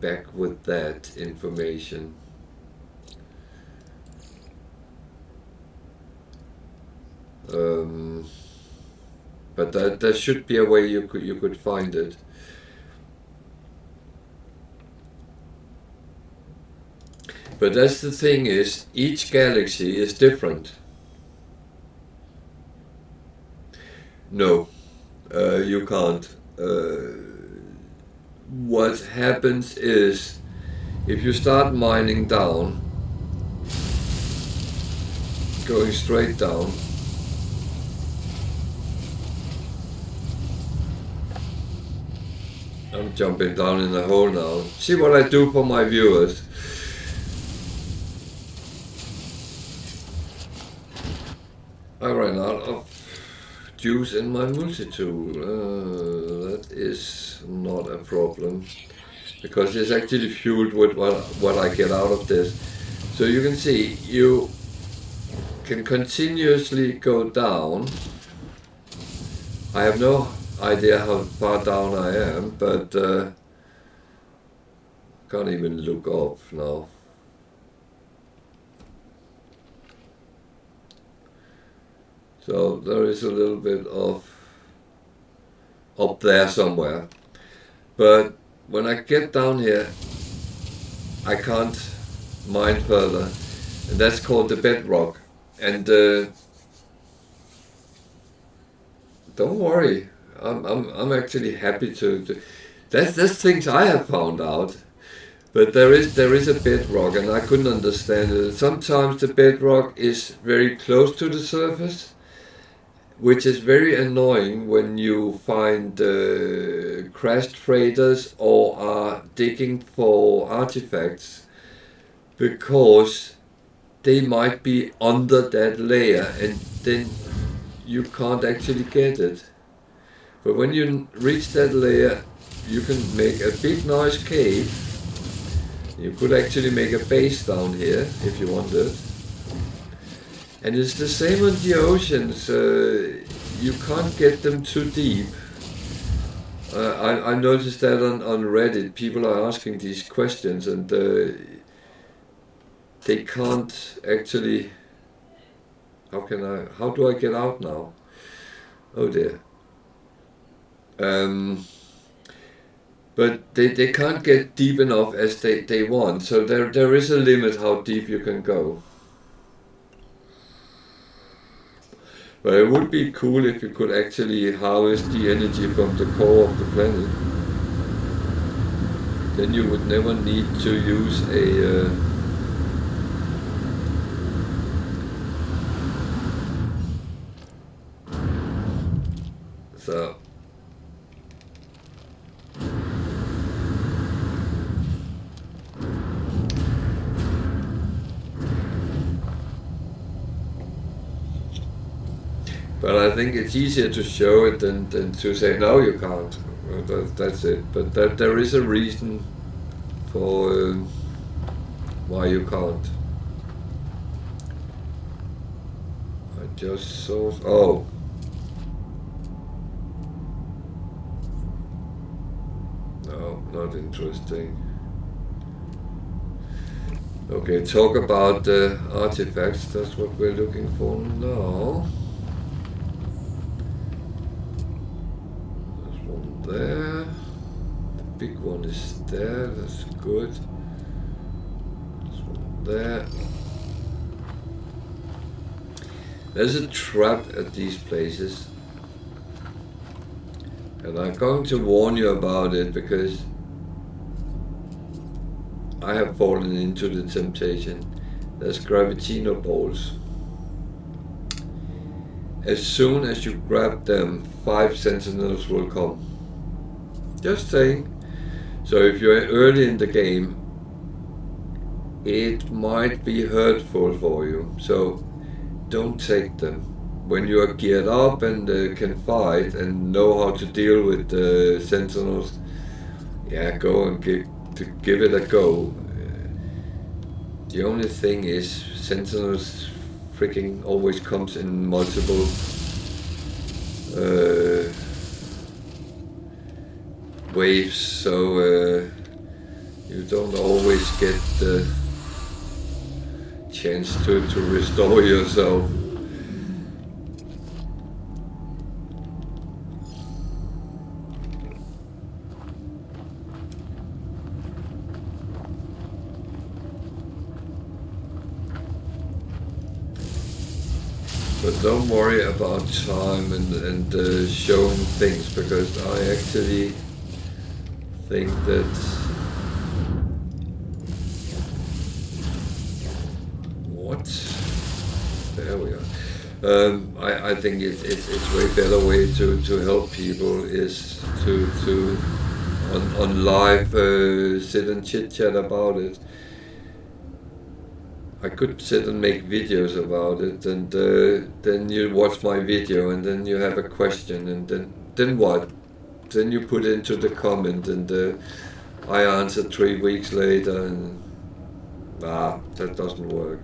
back with that information. But there should be a way you could find it. But that's the thing, is each galaxy is different. No, you can't. What happens is, if you start mining down, going straight down, I'm jumping down in the hole now. See what I do for my viewers. I ran out of juice in my multi-tool. That is not a problem. because it's actually fueled with what I get out of this. So you can see you can continuously go down. I have no idea how far down I am, but can't even look up now. So there is a little bit of up there somewhere. But when I get down here, I can't mine further. And that's called the bedrock. And don't worry, I'm actually happy to that's things I have found out. But there is a bedrock, and I couldn't understand it. Sometimes the bedrock is very close to the surface, which is very annoying when you find crashed freighters or are digging for artifacts, because they might be under that layer and then you can't actually get it. But when you reach that layer, you can make a big nice cave. You could actually make a base down here if you wanted. And it's the same on the oceans. You can't get them too deep. I noticed that on Reddit. People are asking these questions, and they can't actually... How do I get out now? Oh dear. But they can't get deep enough as they want. So there is a limit how deep you can go. But it would be cool if you could actually harvest the energy from the core of the planet. Then you would never need to use a... So... But I think it's easier to show it than to say, no, you can't. That's it. But there is a reason for why you can't. I just saw... Oh. No, not interesting. Okay, talk about the artifacts. That's what we're looking for now. There, the big one is there, that's good. This one there. There's a trap at these places, and I'm going to warn you about it because I have fallen into the temptation. There's gravitino balls. As soon as you grab them, 5 sentinels will come. Just saying. So if you're early in the game, it might be hurtful for you. So don't take them. When you are geared up and can fight and know how to deal with the sentinels, yeah, go and give it a go. The only thing is, sentinels freaking always comes in multiple waves, so you don't always get the chance to restore yourself. But don't worry about time and showing things, because I actually think that there we are. I think it's way better way to help people is to on live sit and chit chat about it. I could sit and make videos about it, and then you watch my video, and then you have a question, and then what? Then you put into the comment, and I answer 3 weeks later, and that doesn't work.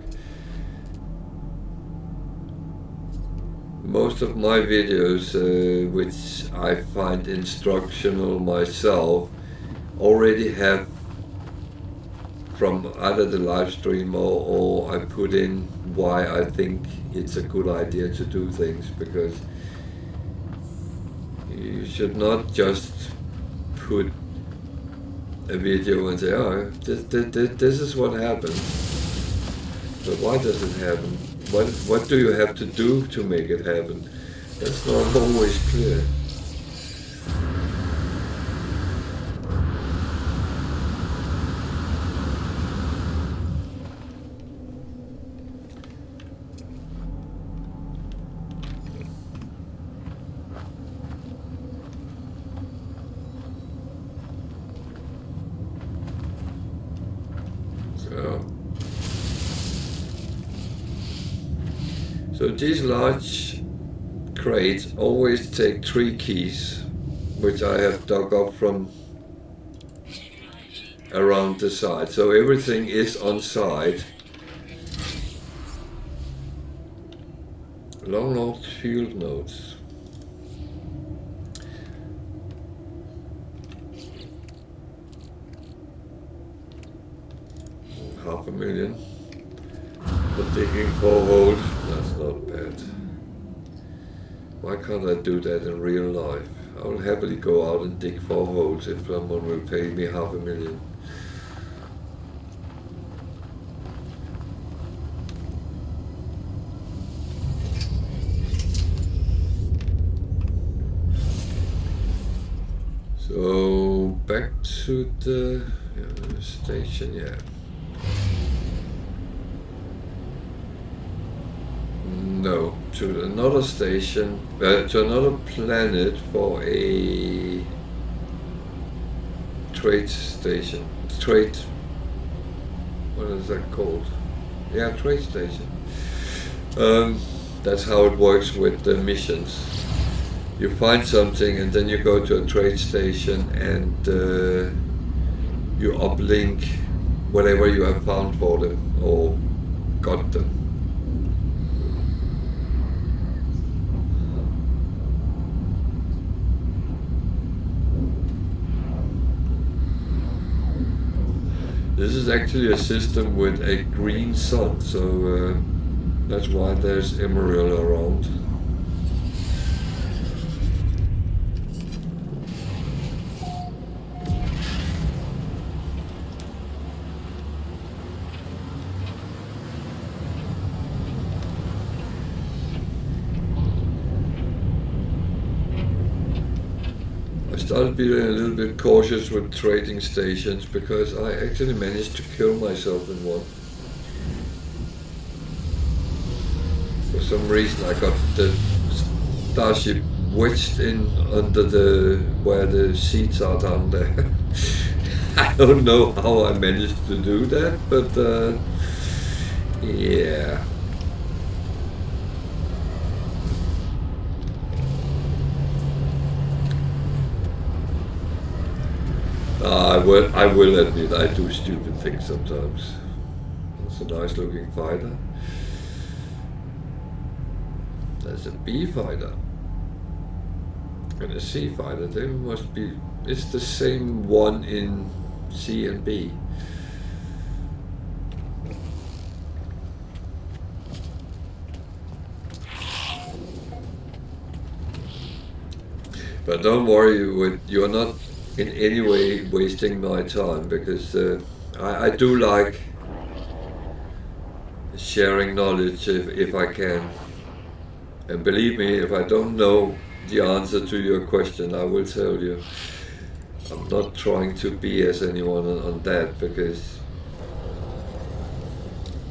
Most of my videos, which I find instructional myself, already have from either the live stream or I put in why I think it's a good idea to do things, because you should not just put a video and say, oh, this is what happened. But why does it happen? What do you have to do to make it happen? That's not always clear. So these large crates always take 3 keys, which I have dug up from around the side. So everything is on site. Long note field notes. $500,000 for digging 4 holes. That's not bad. Why can't I do that in real life? I will happily go out and dig 4 holes if someone will pay me $500,000. So back to the station, yeah. No, to another station, to another planet for a trade station. Trade, what is that called? Yeah, trade station. That's how it works with the missions. You find something and then you go to a trade station and you uplink whatever you have found for them or got them. This is actually a system with a green sun, so that's why there's emerald around. I started being a little bit cautious with trading stations because I actually managed to kill myself in one. For some reason I got the starship wedged in under where the seats are down there. I don't know how I managed to do that, but yeah. I will admit I do stupid things sometimes. It's a nice looking fighter. There's a B fighter and a C fighter. They must be, it's the same one in C and B. But don't worry, you're not in any way wasting my time, because I do like sharing knowledge if I can. And believe me, if I don't know the answer to your question, I will tell you. I'm not trying to BS anyone on that, because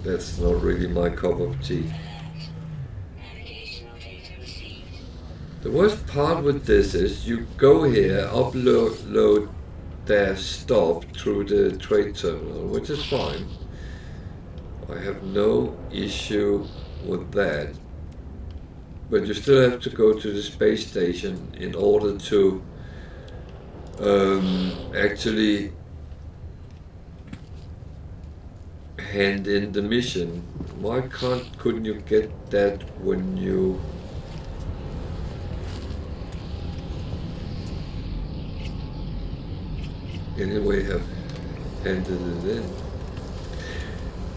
that's not really my cup of tea. The worst part with this is you go here, upload their stuff through the trade terminal, which is fine. I have no issue with that. But you still have to go to the space station in order to actually hand in the mission. Why couldn't you get that when you... Anyway, have handed it in?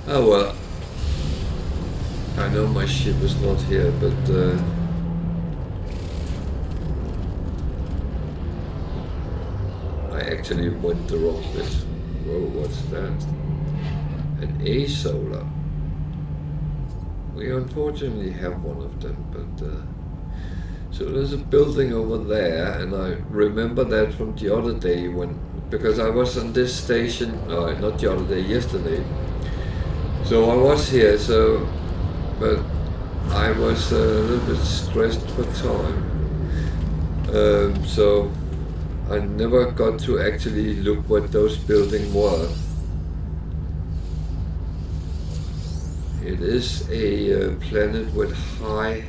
Oh well. I know my ship is not here, but I actually went the wrong bit. Whoa, what's that? An A solar. We unfortunately have one of them, but so there's a building over there, and I remember that from the other day because I was on this station, not the other day, yesterday. So I was here, but I was a little bit stressed for time. So I never got to actually look what those buildings were. It is a planet with high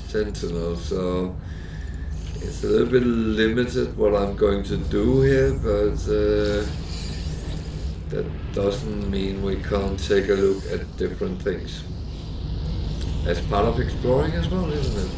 sentinel, so it's a little bit limited what I'm going to do here, but that doesn't mean we can't take a look at different things. As part of exploring as well, isn't it?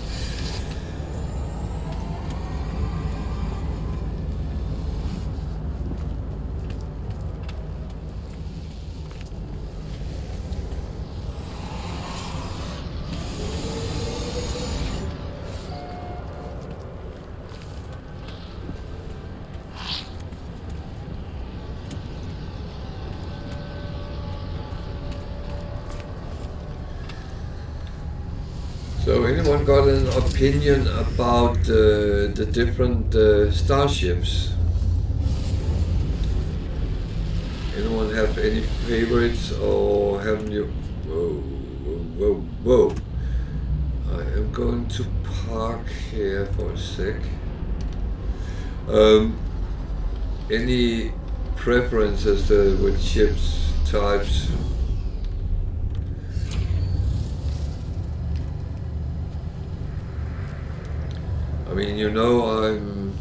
So anyone got an opinion about the different starships? Anyone have any favorites, or haven't you? Whoa, whoa, whoa, whoa. I am going to park here for a sec. Any preferences with ships types? I mean, you know, I'm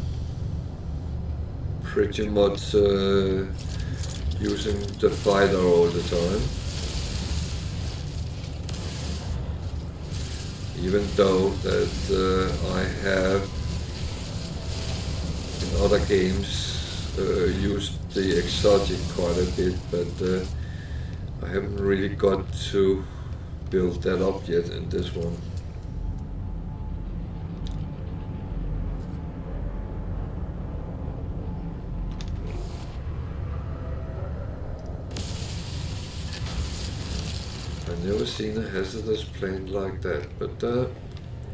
pretty much using the fighter all the time. Even though that I have in other games used the exotic quite a bit, but I haven't really got to build that up yet in this one. Never seen a hazardous plane like that, but that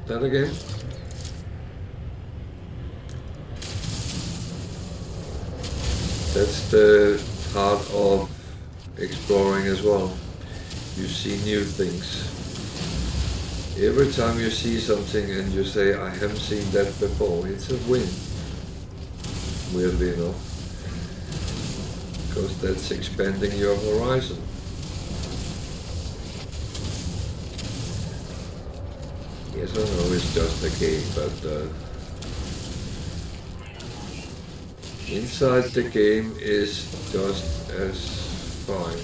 again. That's the part of exploring as well. You see new things. Every time you see something and you say, I haven't seen that before, it's a win. Weirdly enough. Because that's expanding your horizon. Yes, I know it's just a game, but inside the game is just as fine.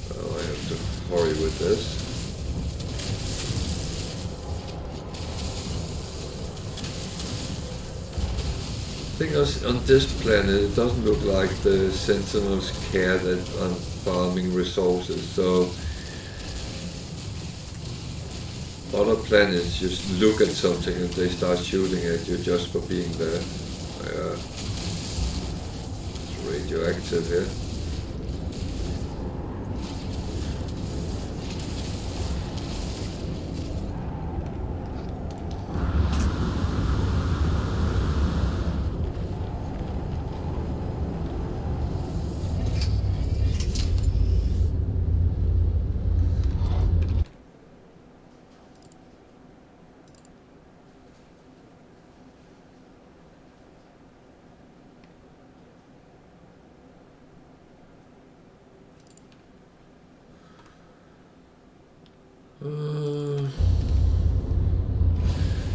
Well, I have to hurry with this. I think on this planet it doesn't look like the Sentinels care that I'm farming resources, so other planets just look at something and they start shooting at you just for being there. It's radioactive here.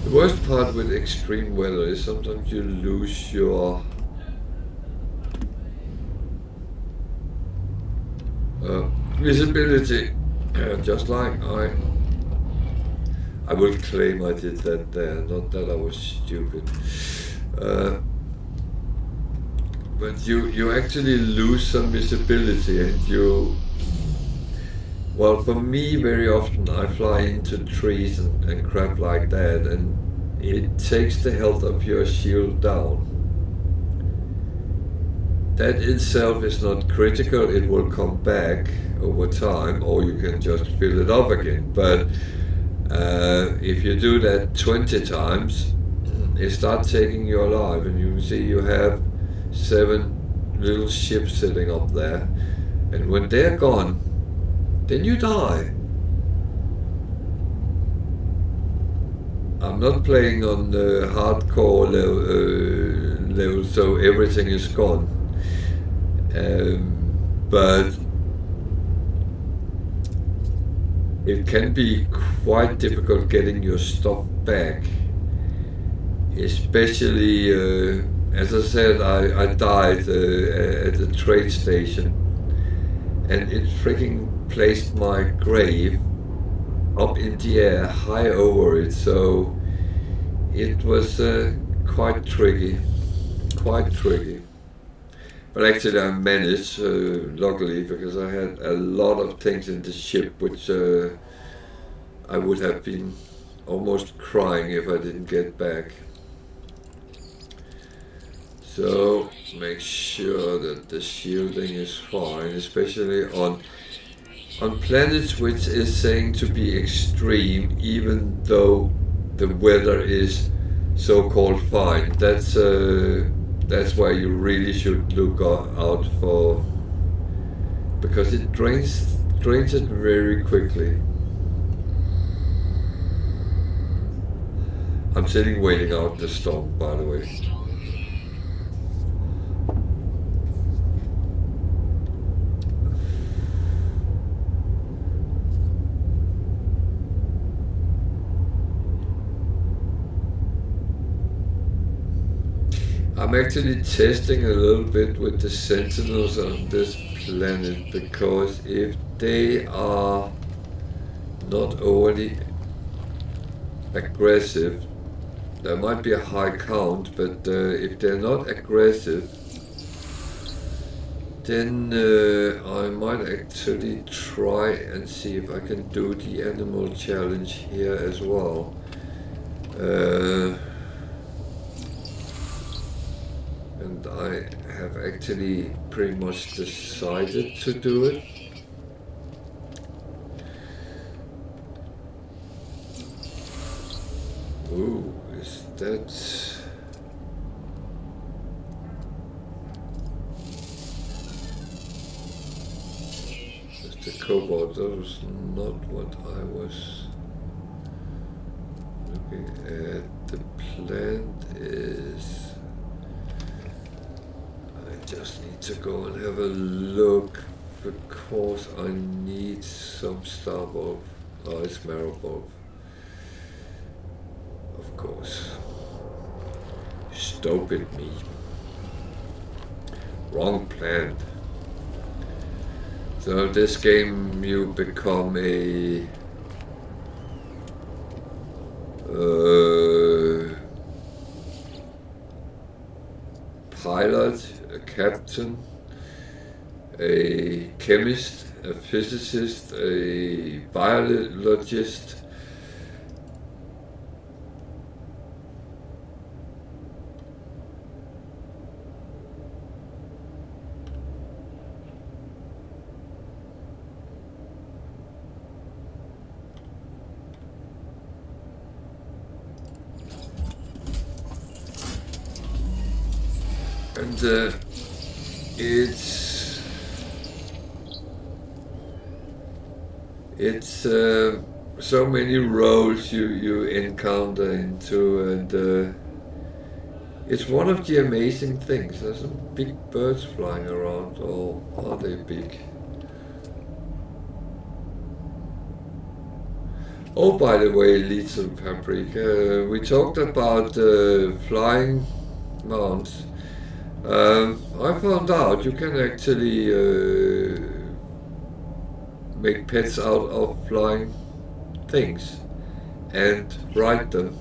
The worst part with extreme weather is sometimes you lose your visibility, just like I will claim I did that there, not that I was stupid. But you actually lose some visibility, and well, for me, very often I fly into trees and crap like that, and it takes the health of your shield down. That itself is not critical, it will come back over time, or you can just fill it up again. But if you do that 20 times, it starts taking you alive, and you can see you have 7 little ships sitting up there, and when they're gone, then you die. I'm not playing on the hardcore level, so everything is gone. But it can be quite difficult getting your stuff back, especially as I said, I died at the trade station, and it freaking placed my grave up in the air, high over it, so it was quite tricky. But actually I managed, luckily, because I had a lot of things in the ship which I would have been almost crying if I didn't get back. So make sure that the shielding is fine, especially on planets which is saying to be extreme, even though the weather is so-called fine. That's why you really should look out for, because it drains it very quickly. I'm sitting waiting out the storm, by the way. I'm actually testing a little bit with the sentinels on this planet, because if they are not overly aggressive, there might be a high count, but if they're not aggressive, then I might actually try and see if I can do the animal challenge here as well. And I have actually pretty much decided to do it. Ooh, is that... Mr. Cobalt, that was not what I was looking at. The plant is... Just need to go and have a look, because I need some star bulb. Oh, it's marrow bulb. Of course. Stupid me. Wrong plant. So this game you become a pilot, a captain, a chemist, a physicist, a biologist, and it's so many roles you encounter into, and it's one of the amazing things. There's some big birds flying around. Oh, are they big? Oh, by the way, Little Paprika, we talked about flying mounts. I found out you can actually make pets out of flying things and ride them.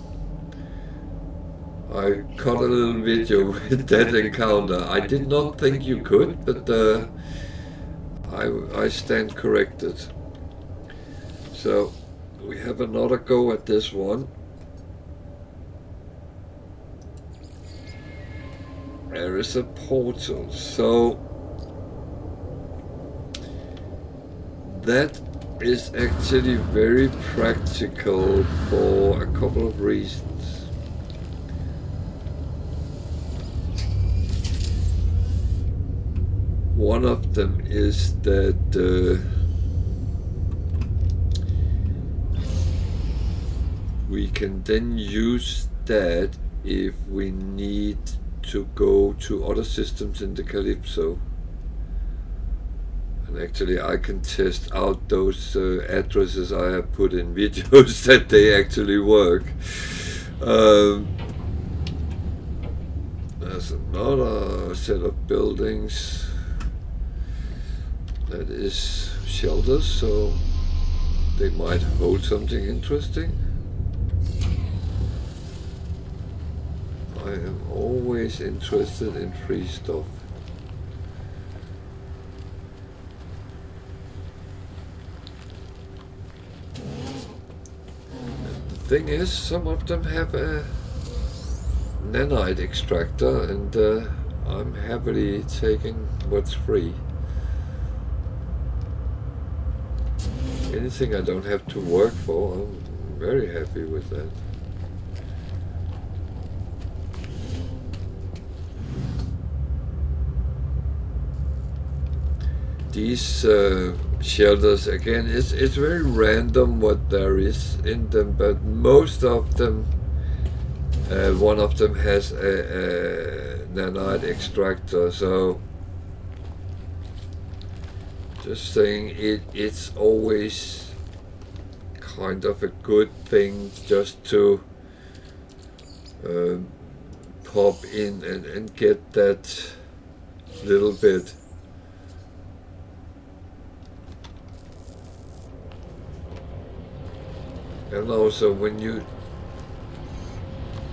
I caught a little video with that encounter. I did not think you could, but I stand corrected. So we have another go at this one. There is a portal, so that is actually very practical for a couple of reasons. One of them is that we can then use that if we need to go to other systems in the Calypso. And actually I can test out those addresses I have put in videos that they actually work. There's another set of buildings that is shelters, so they might hold something interesting. I am always interested in free stuff. And the thing is, some of them have a nanite extractor, and I'm happily taking what's free. Anything I don't have to work for, I'm very happy with that. These shelters, again, it's very random what there is in them, but most of them, one of them has a nanite extractor, so just saying it's always kind of a good thing just to pop in and get that little bit. And also when you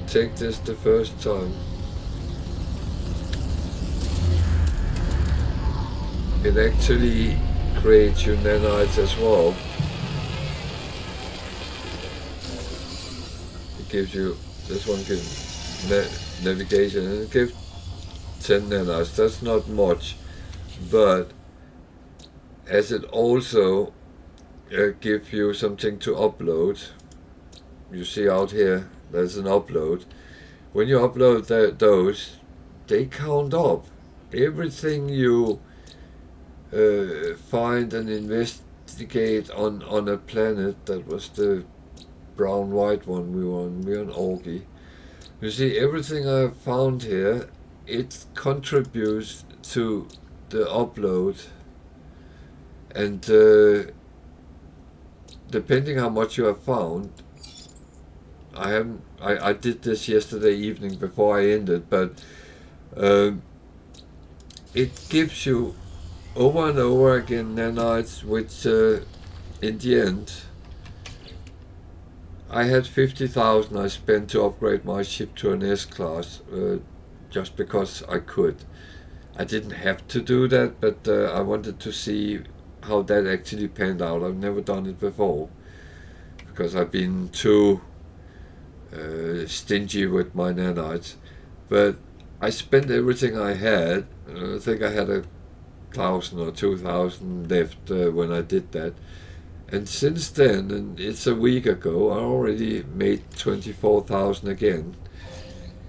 take this the first time, it actually creates you nanites as well. It gives you, this one gives navigation, and it gives 10 nanites. That's not much, but as it also gives you something to upload. You see out here, there's an upload. When you upload those, they count up. Everything you find and investigate on a planet, that was the brown-white one we're on Orgy. You see, everything I found here, it contributes to the upload, and depending how much you have found, I did this yesterday evening before I ended, but it gives you over and over again nanites, which in the end, I had 50,000 I spent to upgrade my ship to an S-class, just because I could. I didn't have to do that, but I wanted to see how that actually panned out. I've never done it before, because I've been too stingy with my nanites. But I spent everything I had. I think I had 1,000 or 2,000 left when I did that. And since then, and it's a week ago, I already made 24,000 again.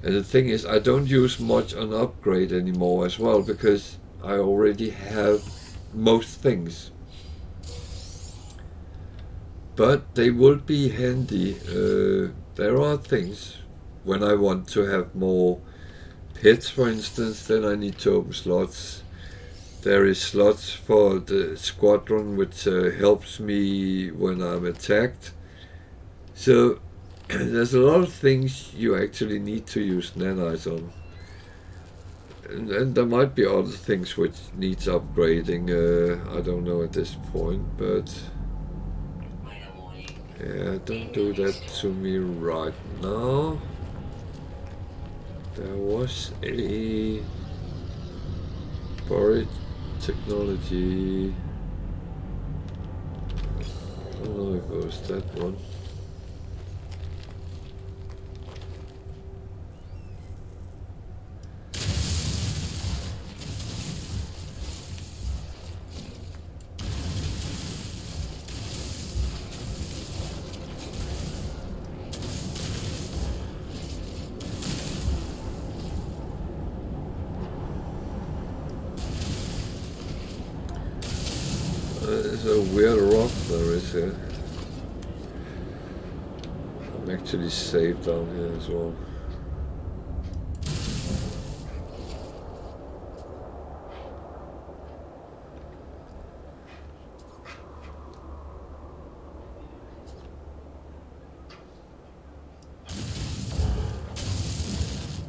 And the thing is, I don't use much on upgrade anymore as well, because I already have most things. But they will be handy. There are things, when I want to have more pets, for instance, then I need to open slots. There is slots for the squadron, which helps me when I'm attacked. So there's a lot of things you actually need to use nanites on. And there might be other things which needs upgrading. I don't know at this point, but yeah, don't do that to me right now. There was a buried technology. I don't know if it was that one. There's a weird rock there is here. I'm actually safe down here as well.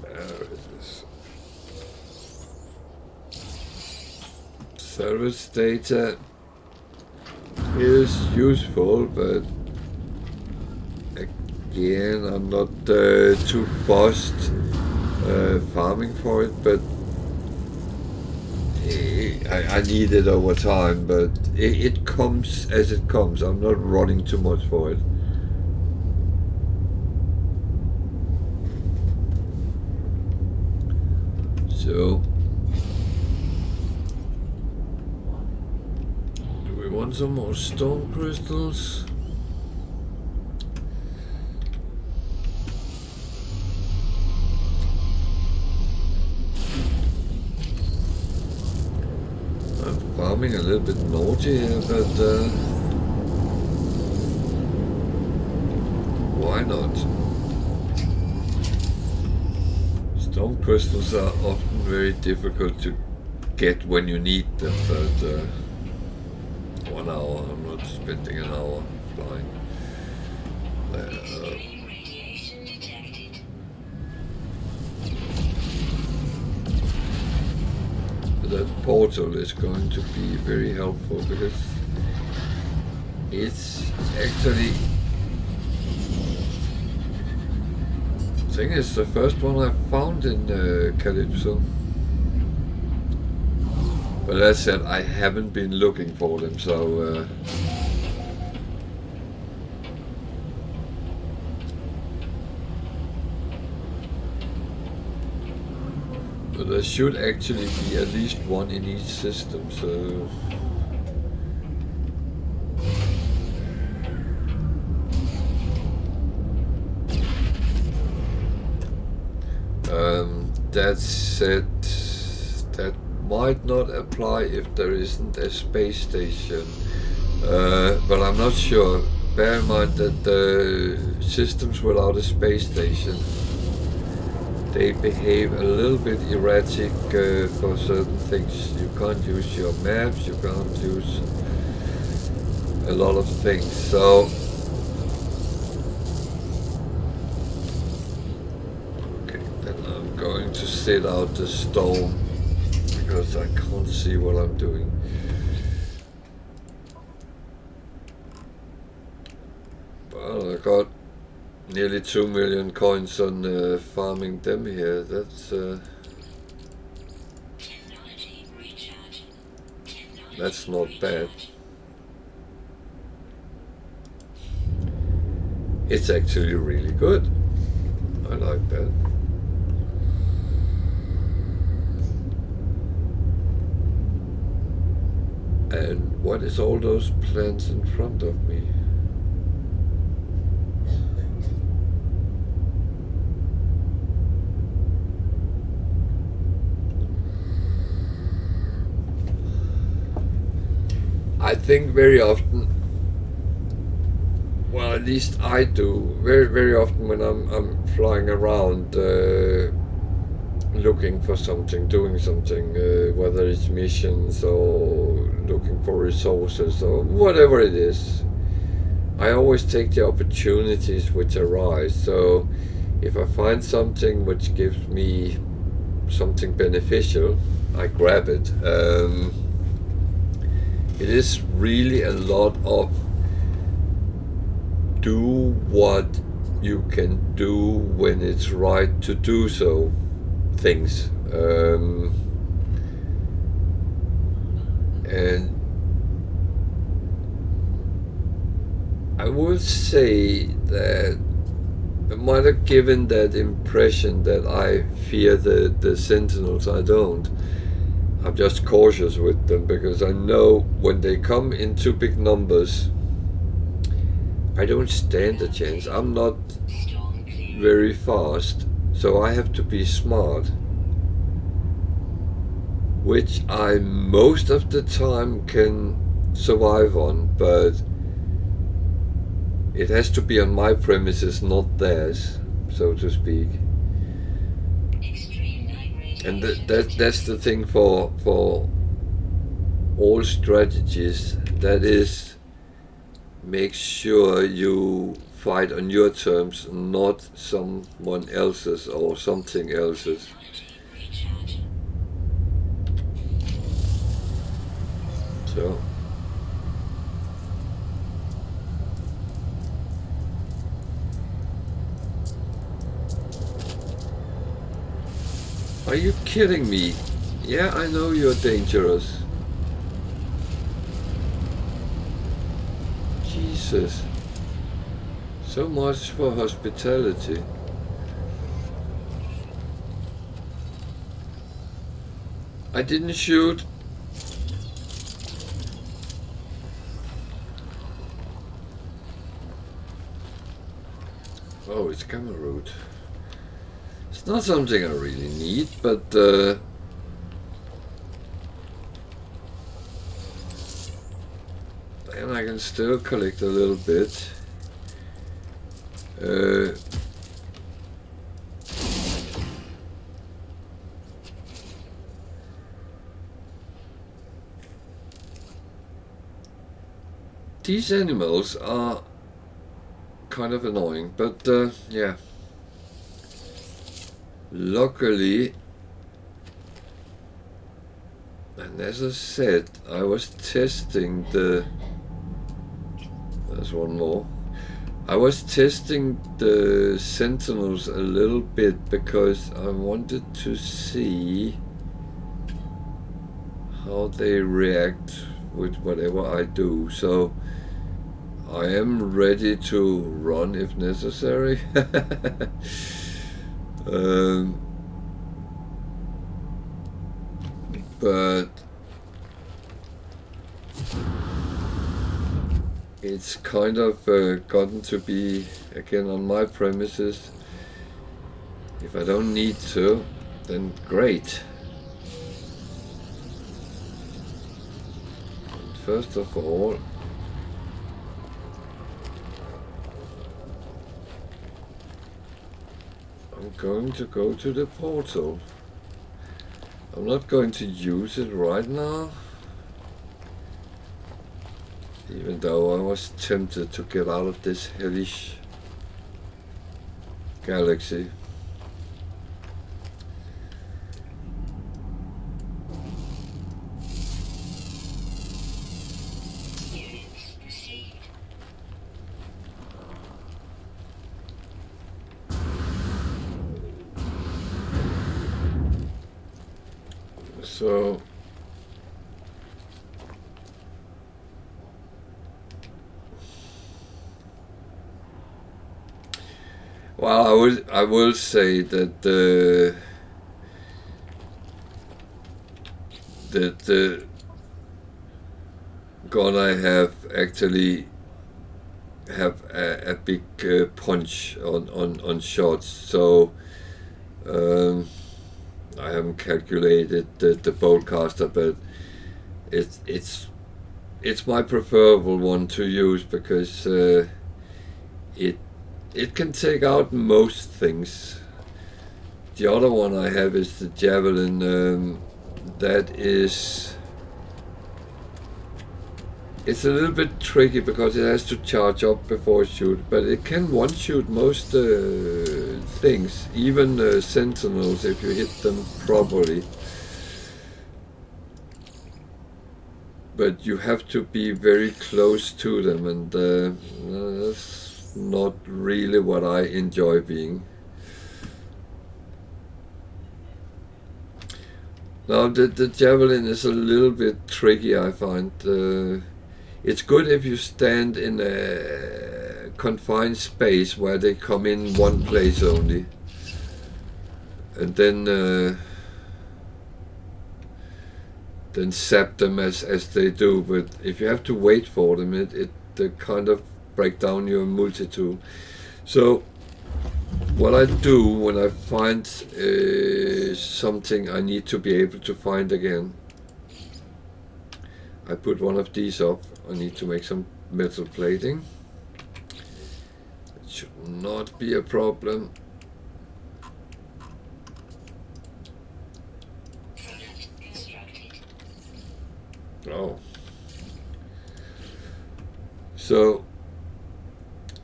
There it is. Service data is useful, but again, I'm not too fussed farming for it, but I need it over time, but it comes as it comes. I'm not running too much for it. So want some more stone crystals. I'm farming a little bit naughty here, but why not? Stone crystals are often very difficult to get when you need them, but 1 hour, I'm not spending an hour flying. That portal is going to be very helpful because it's actually, I think it's the first one I found in Calypso. But as I said, I haven't been looking for them, so but there should actually be at least one in each system, so that said, that might not apply if there isn't a space station, but I'm not sure. Bear in mind that the systems without a space station, they behave a little bit erratic for certain things. You can't use your maps, you can't use a lot of things, so okay, then I'm going to sit out the storm because I can't see what I'm doing. Well, I got nearly 2 million coins on farming them here. That's not bad. It's actually really good. I like that. And what is all those plants in front of me? I think very often, well, at least I do, very often when I'm flying around looking for something, doing something, whether it's missions or looking for resources or whatever it is, I always take the opportunities which arise. So if I find something which gives me something beneficial, I grab it. It is really a lot of do what you can do when it's right to do so things. And I would say that I might have given that impression that I fear the Sentinels. I don't. I'm just cautious with them because I know when they come in too big numbers, I don't stand a chance. I'm not very fast, so I have to be smart, which I most of the time can survive on, but it has to be on my premises, not theirs, so to speak. And that's the thing for all strategies. That is, make sure you fight on your terms, not someone else's or something else's. So. Are you kidding me? Yeah, I know you're dangerous. Jesus. So much for hospitality. I didn't shoot. Oh, it's camera route. It's not something I really need, but and I can still collect a little bit. These animals are kind of annoying, but yeah. Luckily, and as I said, I was testing the... There's one more. I was testing the Sentinels a little bit because I wanted to see how they react with whatever I do. So I am ready to run if necessary. But it's kind of gotten to be again on my premises. If I don't need to, then great. And first of all, I'm going to go to the portal. I'm not going to use it right now, even though I was tempted to get out of this hellish galaxy. So well, I will say that the gun I have actually have a big punch on shots, so I haven't calculated the boltcaster, but it's my preferable one to use because it can take out most things. The other one I have is the javelin. That is it's a little bit tricky because it has to charge up before it shoot, but it can one-shoot most things, even sentinels if you hit them properly. But you have to be very close to them, and that's not really what I enjoy being. Now the javelin is a little bit tricky, I find. It's good if you stand in a confined space where they come in one place only, and then zap them as they do. But if you have to wait for them, it kind of break down your multi-tool. So what I do when I find something I need to be able to find again, I put one of these up. I need to make some metal plating. It should not be a problem. Oh. So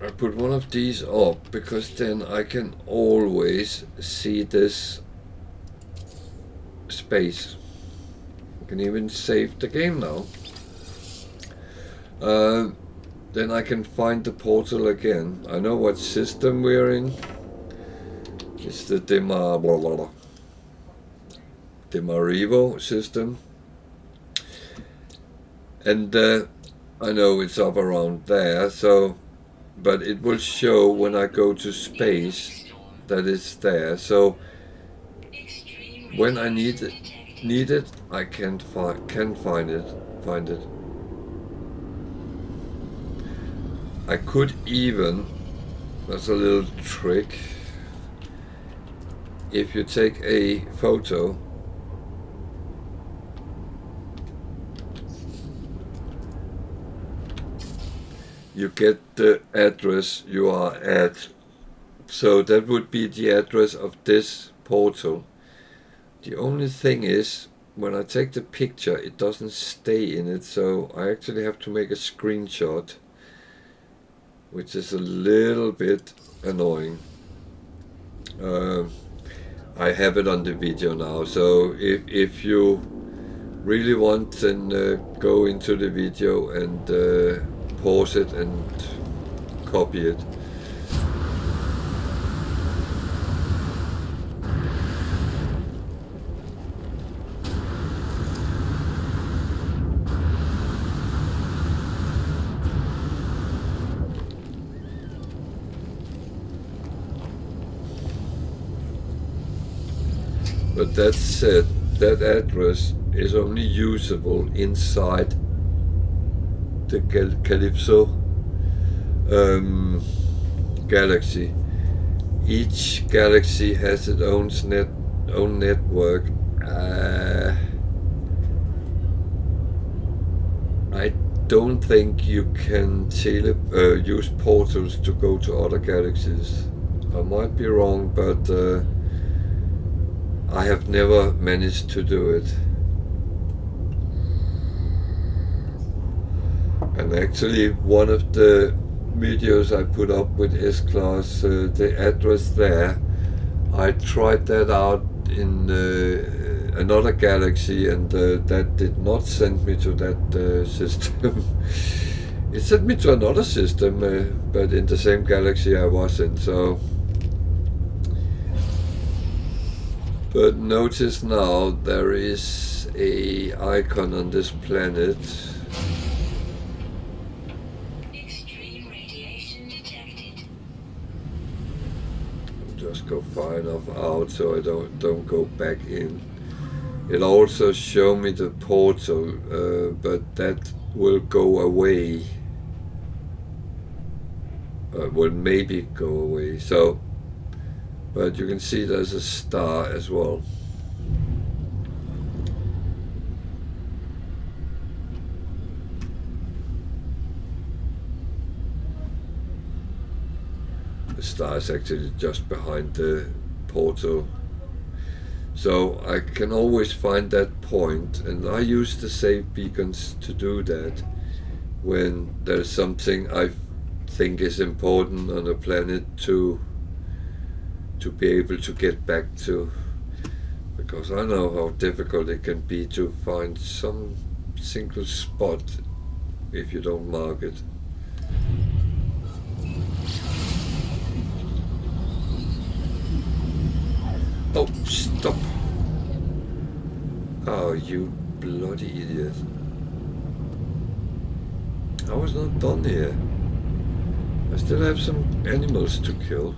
I put one of these up because then I can always see this space. I can even save the game now. Then I can find the portal again. I know what system we're in. It's the Demarivo system. And I know it's up around there, so, but it will show when I go to space that it's there. So when I need it, I can find it. I could even, that's a little trick, if you take a photo you get the address you are at. So that would be the address of this portal. The only thing is, when I take the picture, it doesn't stay in it, so I actually have to make a screenshot, which is a little bit annoying. I have it on the video now, so if you really want, then go into the video and pause it and copy it. But that said, that address is only usable inside the Calypso galaxy. Each galaxy has its own network. I don't think you can use portals to go to other galaxies. I might be wrong, but I have never managed to do it. And actually, one of the videos I put up with S-Class, the address there, I tried that out in another galaxy, and that did not send me to that system. It sent me to another system, but in the same galaxy I was in, so. But notice now there is a icon on this planet. Extreme radiation detected. Just go far enough out so I don't go back in. It'll also show me the portal, but that will go away. Will maybe go away. So. But you can see there's a star as well. The star is actually just behind the portal. So I can always find that point, and I use the save beacons to do that. when there's something I think is important on a planet to be able to get back to, because I know how difficult it can be to find some single spot if you don't mark it. Oh, stop! Oh, you bloody idiot. I was not done here. I still have some animals to kill.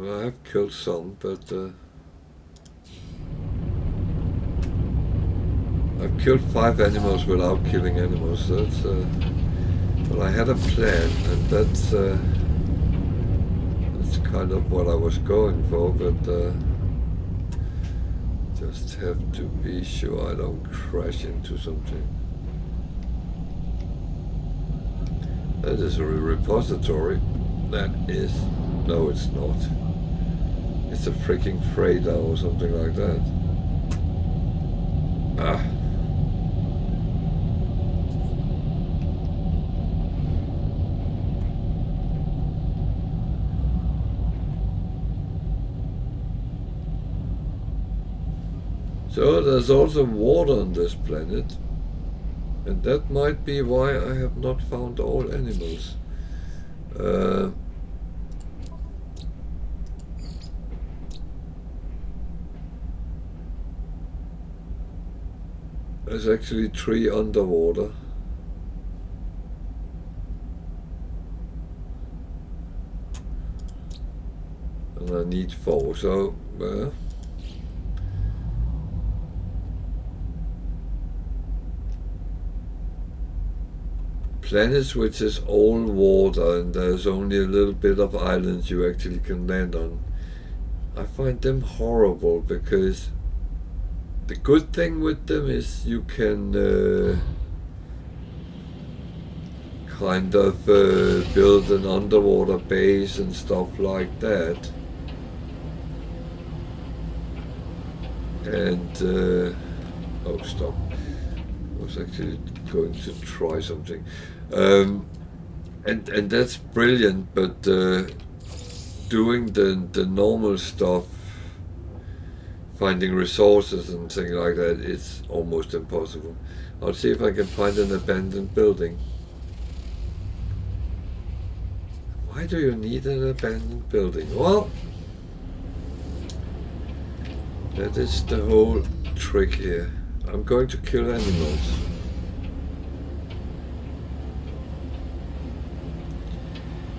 I have killed some, but I've killed 5 animals without killing animals. That's well, I had a plan, and that's kind of what I was going for, but just have to be sure I don't crash into something. That is a repository. That is... no, it's not. It's a freaking freighter or something like that. Ah. So there's also water on this planet, and that might be why I have not found all animals. There's actually 3 underwater. And I need 4, so planets which is all water and there's only a little bit of islands you actually can land on. I find them horrible, because the good thing with them is you can kind of build an underwater base and stuff like that. And oh, stop. I was actually going to try something. And that's brilliant, but doing the normal stuff, finding resources and things like that, it's almost impossible. I'll see if I can find an abandoned building. Why do you need an abandoned building? Well, that is the whole trick here. I'm going to kill animals.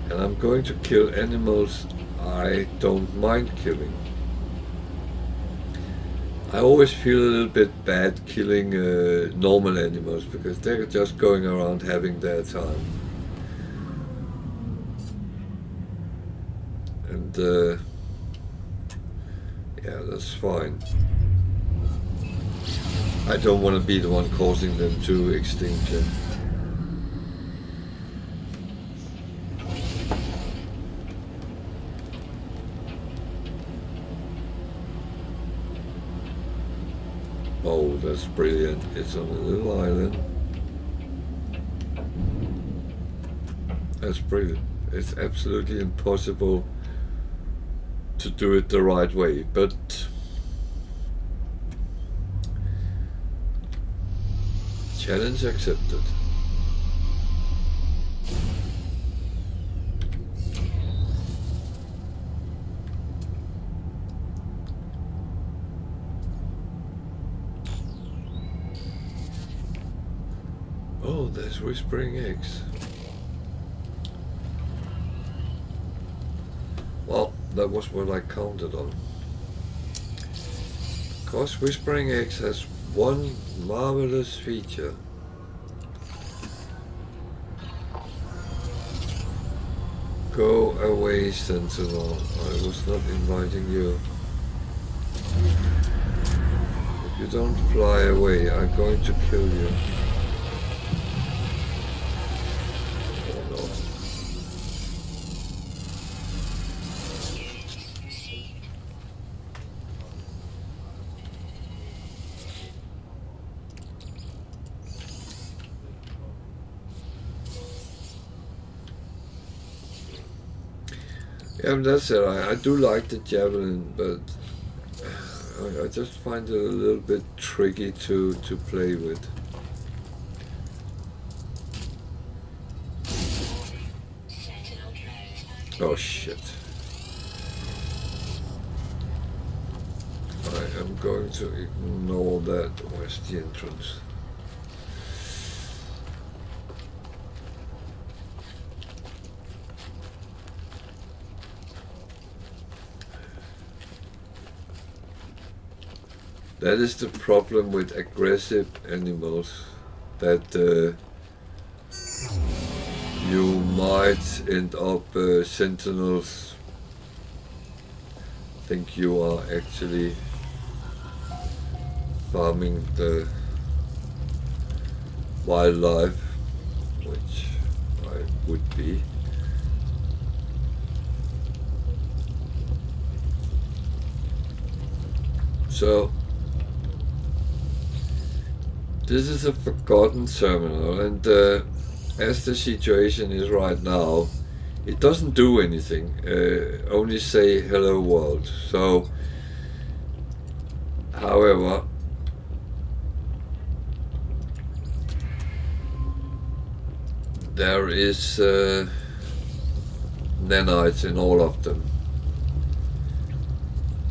And I'm going to kill animals I don't mind killing. I always feel a little bit bad killing normal animals, because they're just going around having their time. And yeah, that's fine. I don't want to be the one causing them to extinction. Oh, that's brilliant. It's on a little island. That's brilliant. It's absolutely impossible to do it the right way, but challenge accepted. Oh, there's whispering eggs. Well, that was what I counted on. Because whispering eggs has one marvelous feature. Go away, Sentinel. I was not inviting you. If you don't fly away, I'm going to kill you. Yeah, that's it. I do like the javelin, but I just find it a little bit tricky to play with. Sentinel drones activated. Oh shit. I am going to ignore that. Where's the entrance? That is the problem with aggressive animals, that you might end up sentinels think you are actually farming the wildlife, which I would be. So this is a forgotten terminal, and as the situation is right now, it doesn't do anything, only say hello world. So, however, there is nanites in all of them,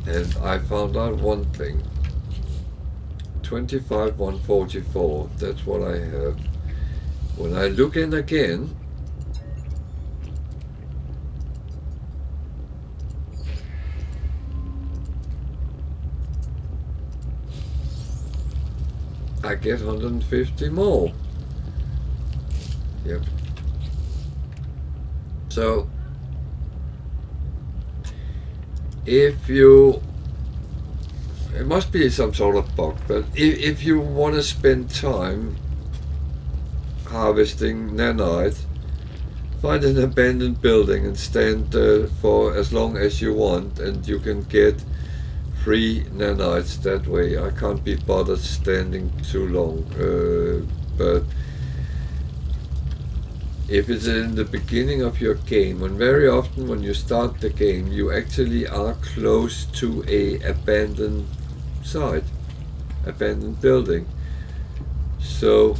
and I found out one thing. 25,144, that's what I have. When I look in again, I get 150 more. Yep. So, if you, it must be some sort of bug, but if you want to spend time harvesting nanite, find an abandoned building and stand for as long as you want, and you can get free nanites that way. I can't be bothered standing too long, but if it's in the beginning of your game, and very often when you start the game, you actually are close to a abandoned site, abandoned building. So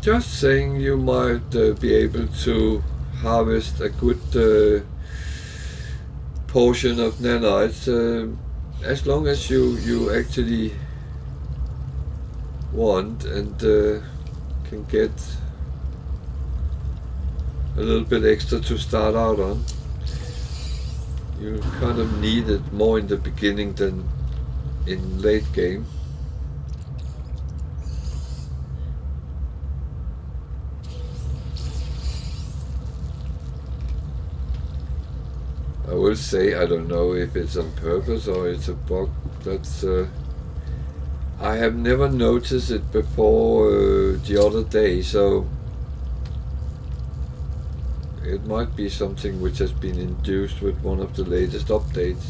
just saying, you might be able to harvest a good portion of nanites, as long as you actually want, and can get a little bit extra to start out on. You kind of need it more in the beginning than in late game. I will say, I don't know if it's on purpose or it's a bug. That's I have never noticed it before the other day, so it might be something which has been induced with one of the latest updates.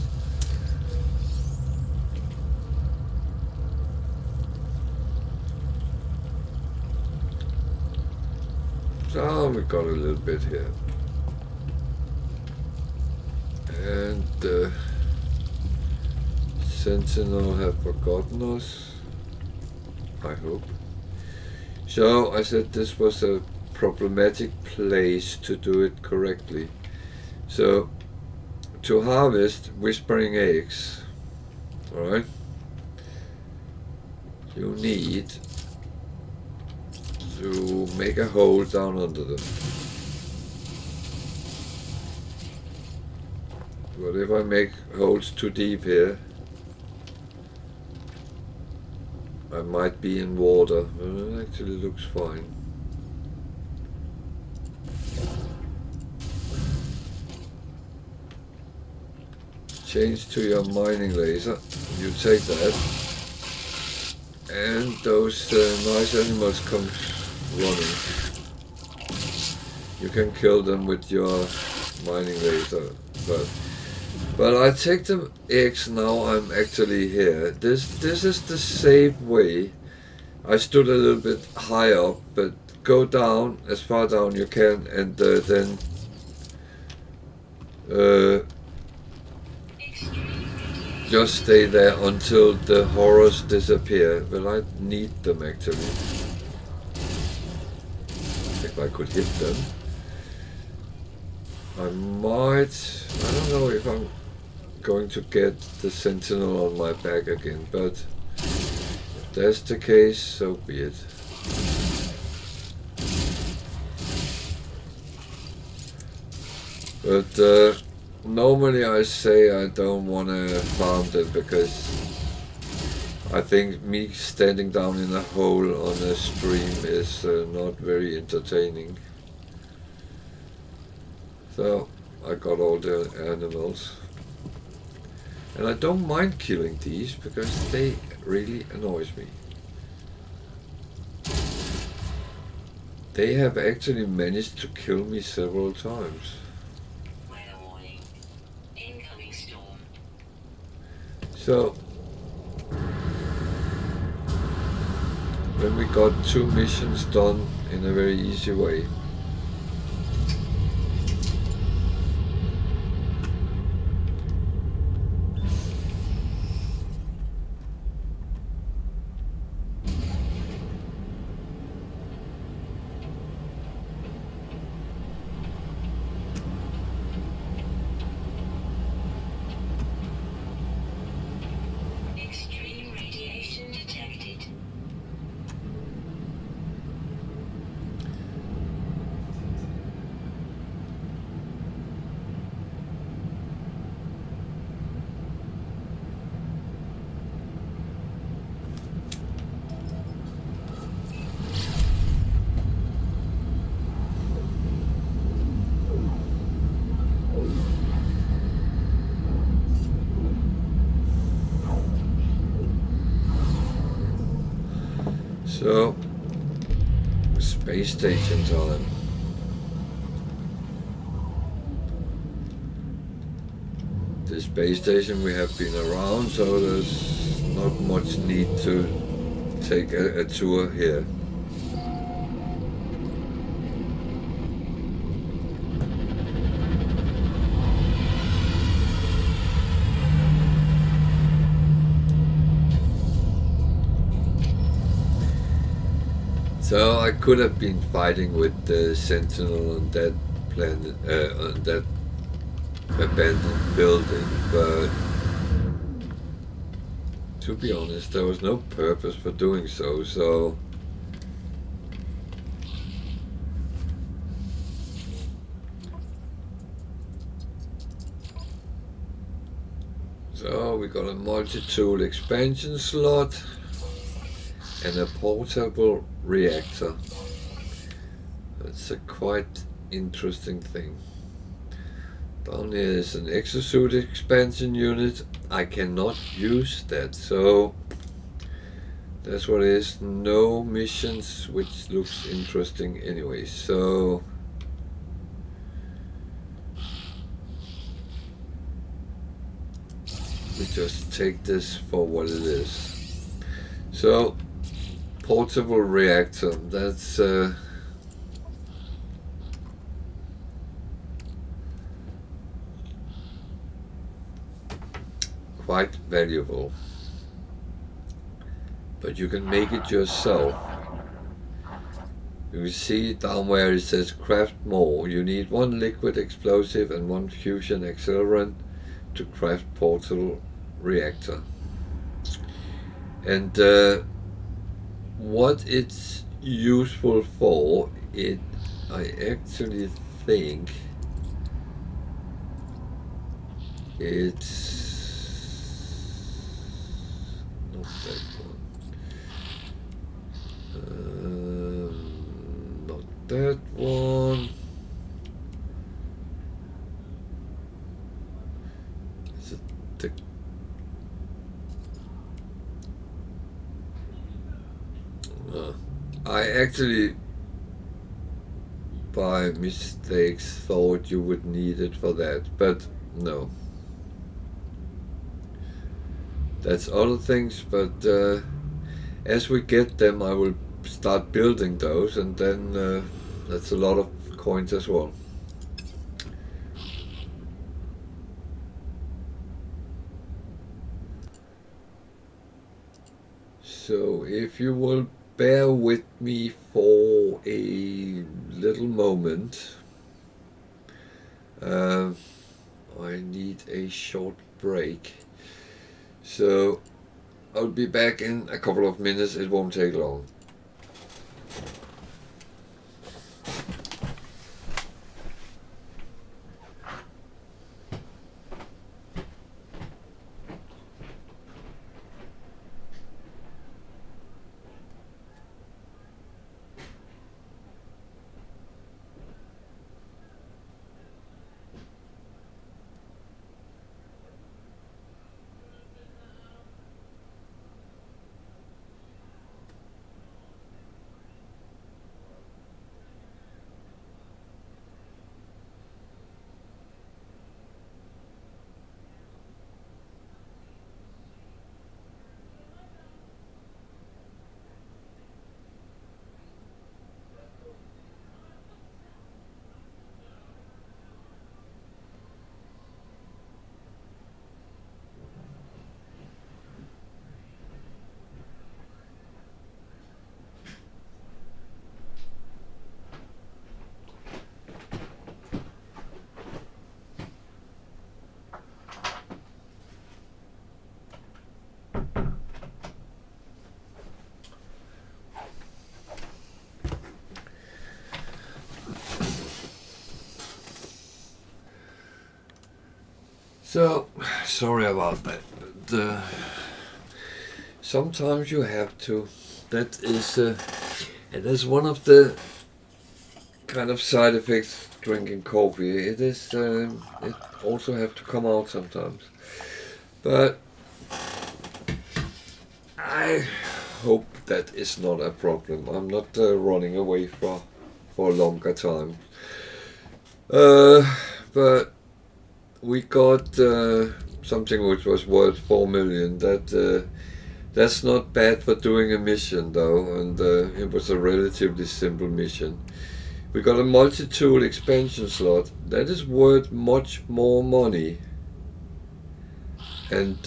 So we got a little bit here. And Sentinel have forgotten us, I hope. So I said this was a problematic place to do it correctly. So to harvest whispering eggs, alright, you need to make a hole down under them. But if I make holes too deep here, I might be in water. It actually looks fine. Change to your mining laser. You take that, and those nice animals come running. You can kill them with your mining laser, but I take the eggs now. I'm actually here. This is the safe way I stood a little bit high up, but go down as far down you can, and then just stay there until the horrors disappear. Well, I need them actually. If I could hit them. I don't know if I'm going to get the sentinel on my back again, but if that's the case, so be it. But normally I say I don't want to farm them because I think me standing down in a hole on a stream is not very entertaining. So I got all the animals. And I don't mind killing these because they really annoys me. They have actually managed to kill me several times. Weather warning. Incoming storm. So then we got 2 missions done in a very easy way. Extreme radiation detected. So, space station time. The space station we have been around, so there's not much need to take a tour here. So I could have been fighting with the Sentinel on that planet, on that abandoned building, but to be honest, there was no purpose for doing so, so we got a multi-tool expansion slot and a portable reactor. That's a quite interesting thing. Down here is an exosuit expansion unit. I cannot use that, so that's what it is. No missions, which looks interesting anyway. So we just take this for what it is. So portable reactor, that's quite valuable, but you can make it yourself. You see down where it says craft more, you need 1 liquid explosive and 1 fusion accelerant to craft portable reactor. And what it's useful for, I actually think it's not that one. Not that one. Is it the... I actually by mistakes thought you would need it for that, but no. That's other things, but as we get them, I will start building those, and then that's a lot of coins as well. So if you will bear with me for a little moment, I need a short break. So I'll be back in a couple of minutes, it won't take long. So, sorry about that, but sometimes you have to. That is, and that's one of the kind of side effects drinking coffee. It is, it also have to come out sometimes. But I hope that is not a problem. I'm not running away for a longer time. But we got something which was worth 4 million. That's not bad for doing a mission though, and it was a relatively simple mission. We got a multi-tool expansion slot that is worth much more money, and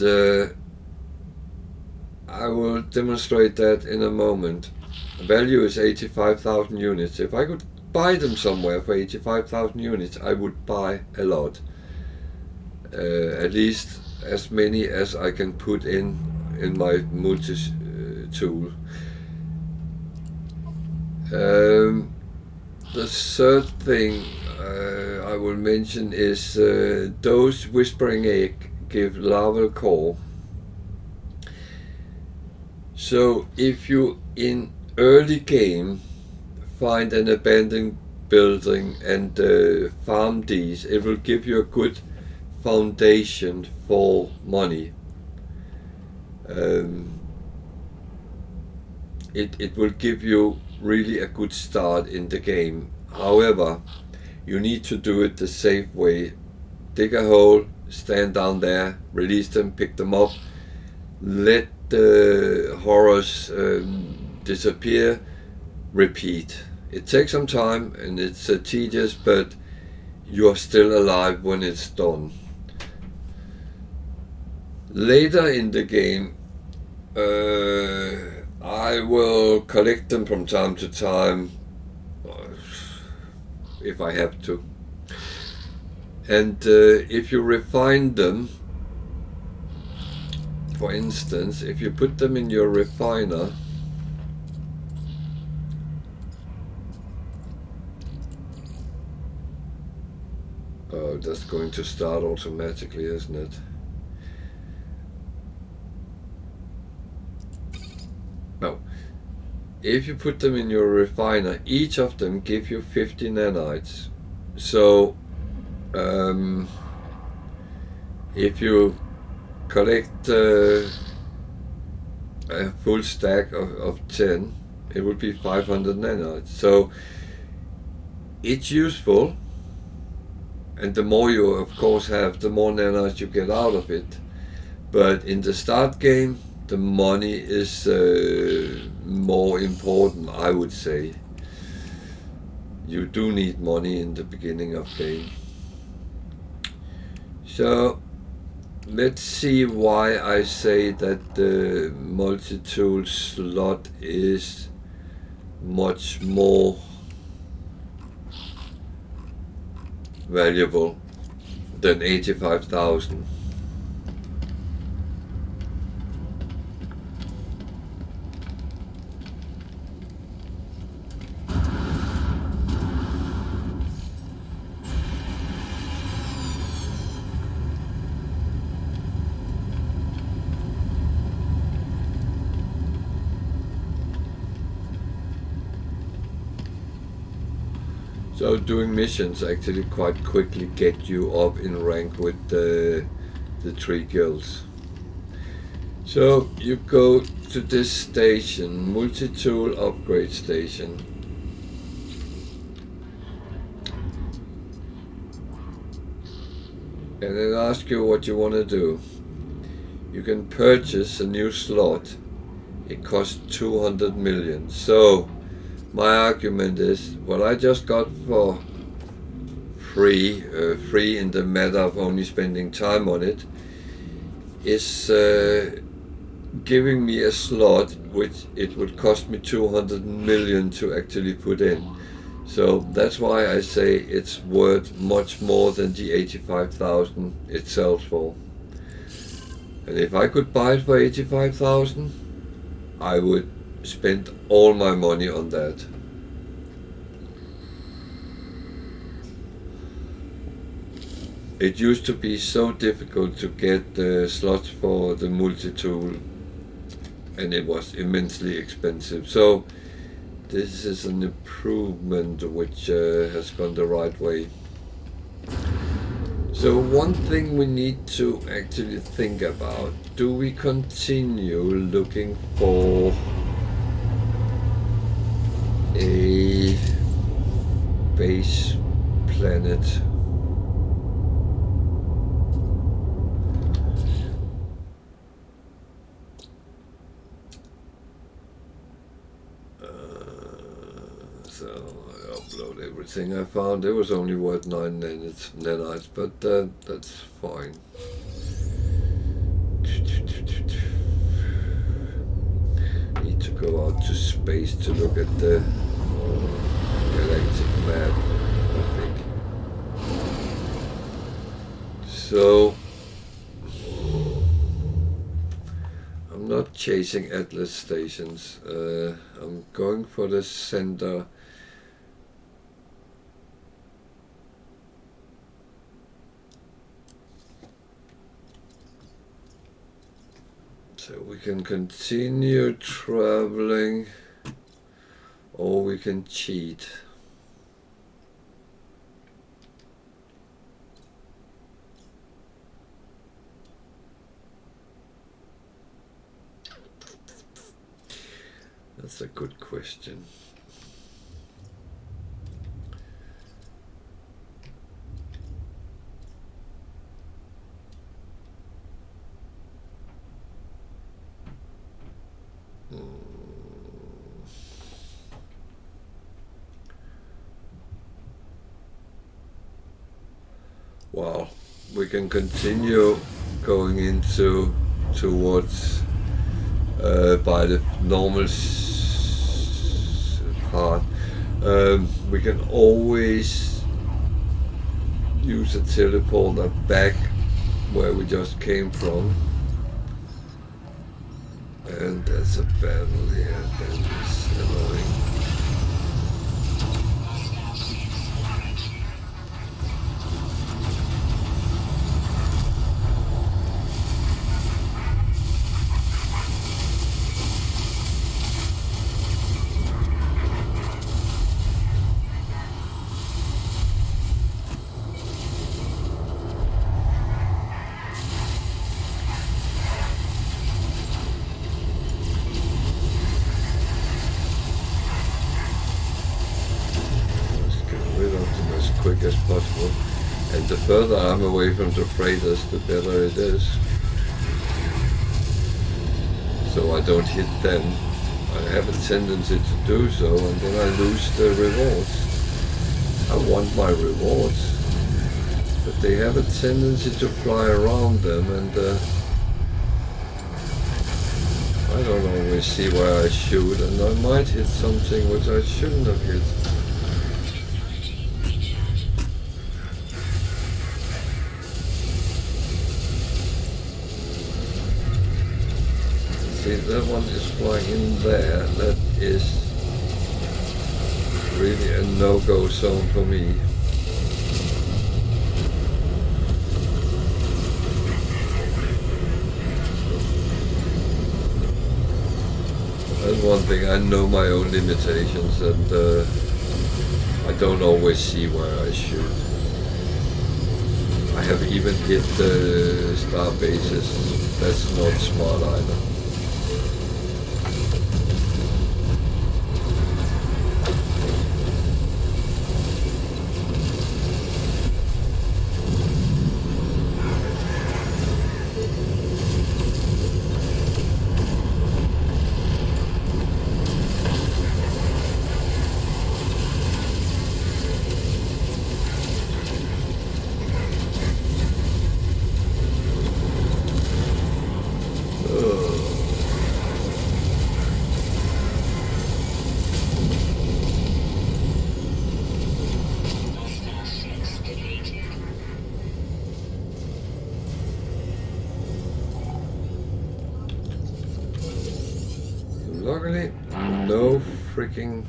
I will demonstrate that in a moment. The value is 85,000 units. If I could buy them somewhere for 85,000 units, I would buy a lot. At least as many as I can put in my multi-tool. The third thing I will mention is those Whispering Egg give larval core. So if you in early game find an abandoned building and farm these, it will give you a good foundation for money. It will give you really a good start in the game. However, you need to do it the safe way. Dig a hole, stand down there, release them, pick them up, let the horrors disappear, repeat. It takes some time and it's tedious, but you are still alive when it's done. Later in the game, I will collect them from time to time, if I have to. And if you refine them, for instance, if you put them in your refiner, oh, that's going to start automatically, isn't it? No. If you put them in your refiner, each of them give you 50 nanites. So if you collect a full stack of 10, it would be 500 nanites. So it's useful, and the more you of course have, the more nanites you get out of it. But in the start game, the money is more important, I would say. You do need money in the beginning of game. So let's see why I say that the multi-tool slot is much more valuable than 85,000. So doing missions actually quite quickly get you up in rank with the 3 guilds. So you go to this station, multi-tool upgrade station. And it asks you what you want to do. You can purchase a new slot. It costs 200 million. So my argument is what I just got for free in the matter of only spending time on it, is giving me a slot which it would cost me 200 million to actually put in. So that's why I say it's worth much more than the 85,000 it sells for. And if I could buy it for 85,000, I would spend all my money on that. It used to be so difficult to get the slots for the multi-tool, and it was immensely expensive. So this is an improvement which has gone the right way. So one thing we need to actually think about, do we continue looking for a base planet? So I upload everything I found. It was only worth 9 nanites, but that's fine. Need to go out to space to look at the galactic map, I think. So I'm not chasing Atlas stations. I'm going for the center. So we can continue traveling, or we can cheat. That's a good question. Wow, we can continue going into towards by the normal part. We can always use a teleporter back where we just came from. And there's a battle here that is annoying. Quick as possible, and the further I'm away from the freighters, the better it is. so I don't hit them. I have a tendency to do so, and then I lose the rewards. I want my rewards, but they have a tendency to fly around them, and I don't always see where I shoot, and I might hit something which I shouldn't have hit. See, that one is flying in there. That is really a no-go zone for me. That's one thing, I know my own limitations, and I don't always see where I shoot. I have even hit the star bases. That's not smart either. Luckily, no freaking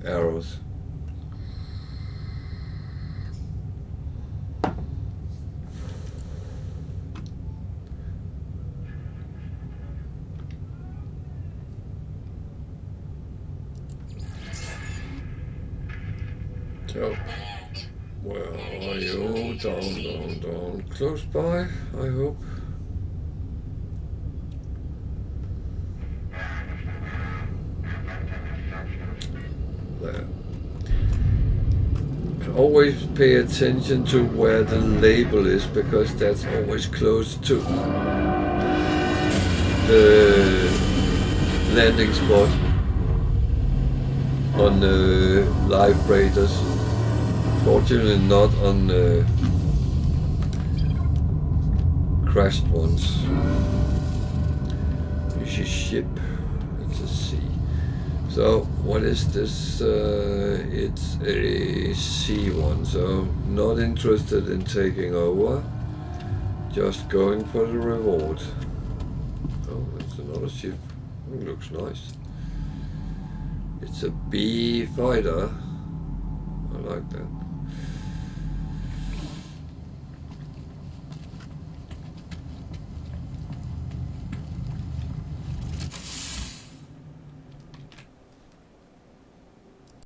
arrows. So, where are you? Down. Close by, I hope. There. Always pay attention to where the label is, because that's always close to the landing spot on the live raiders. Fortunately not on the crashed ones. It's a ship, it's a sea. So what is this? It's a C1, so not interested in taking over, just going for the reward. Oh, it's another ship. It looks nice. It's a B fighter. I like that.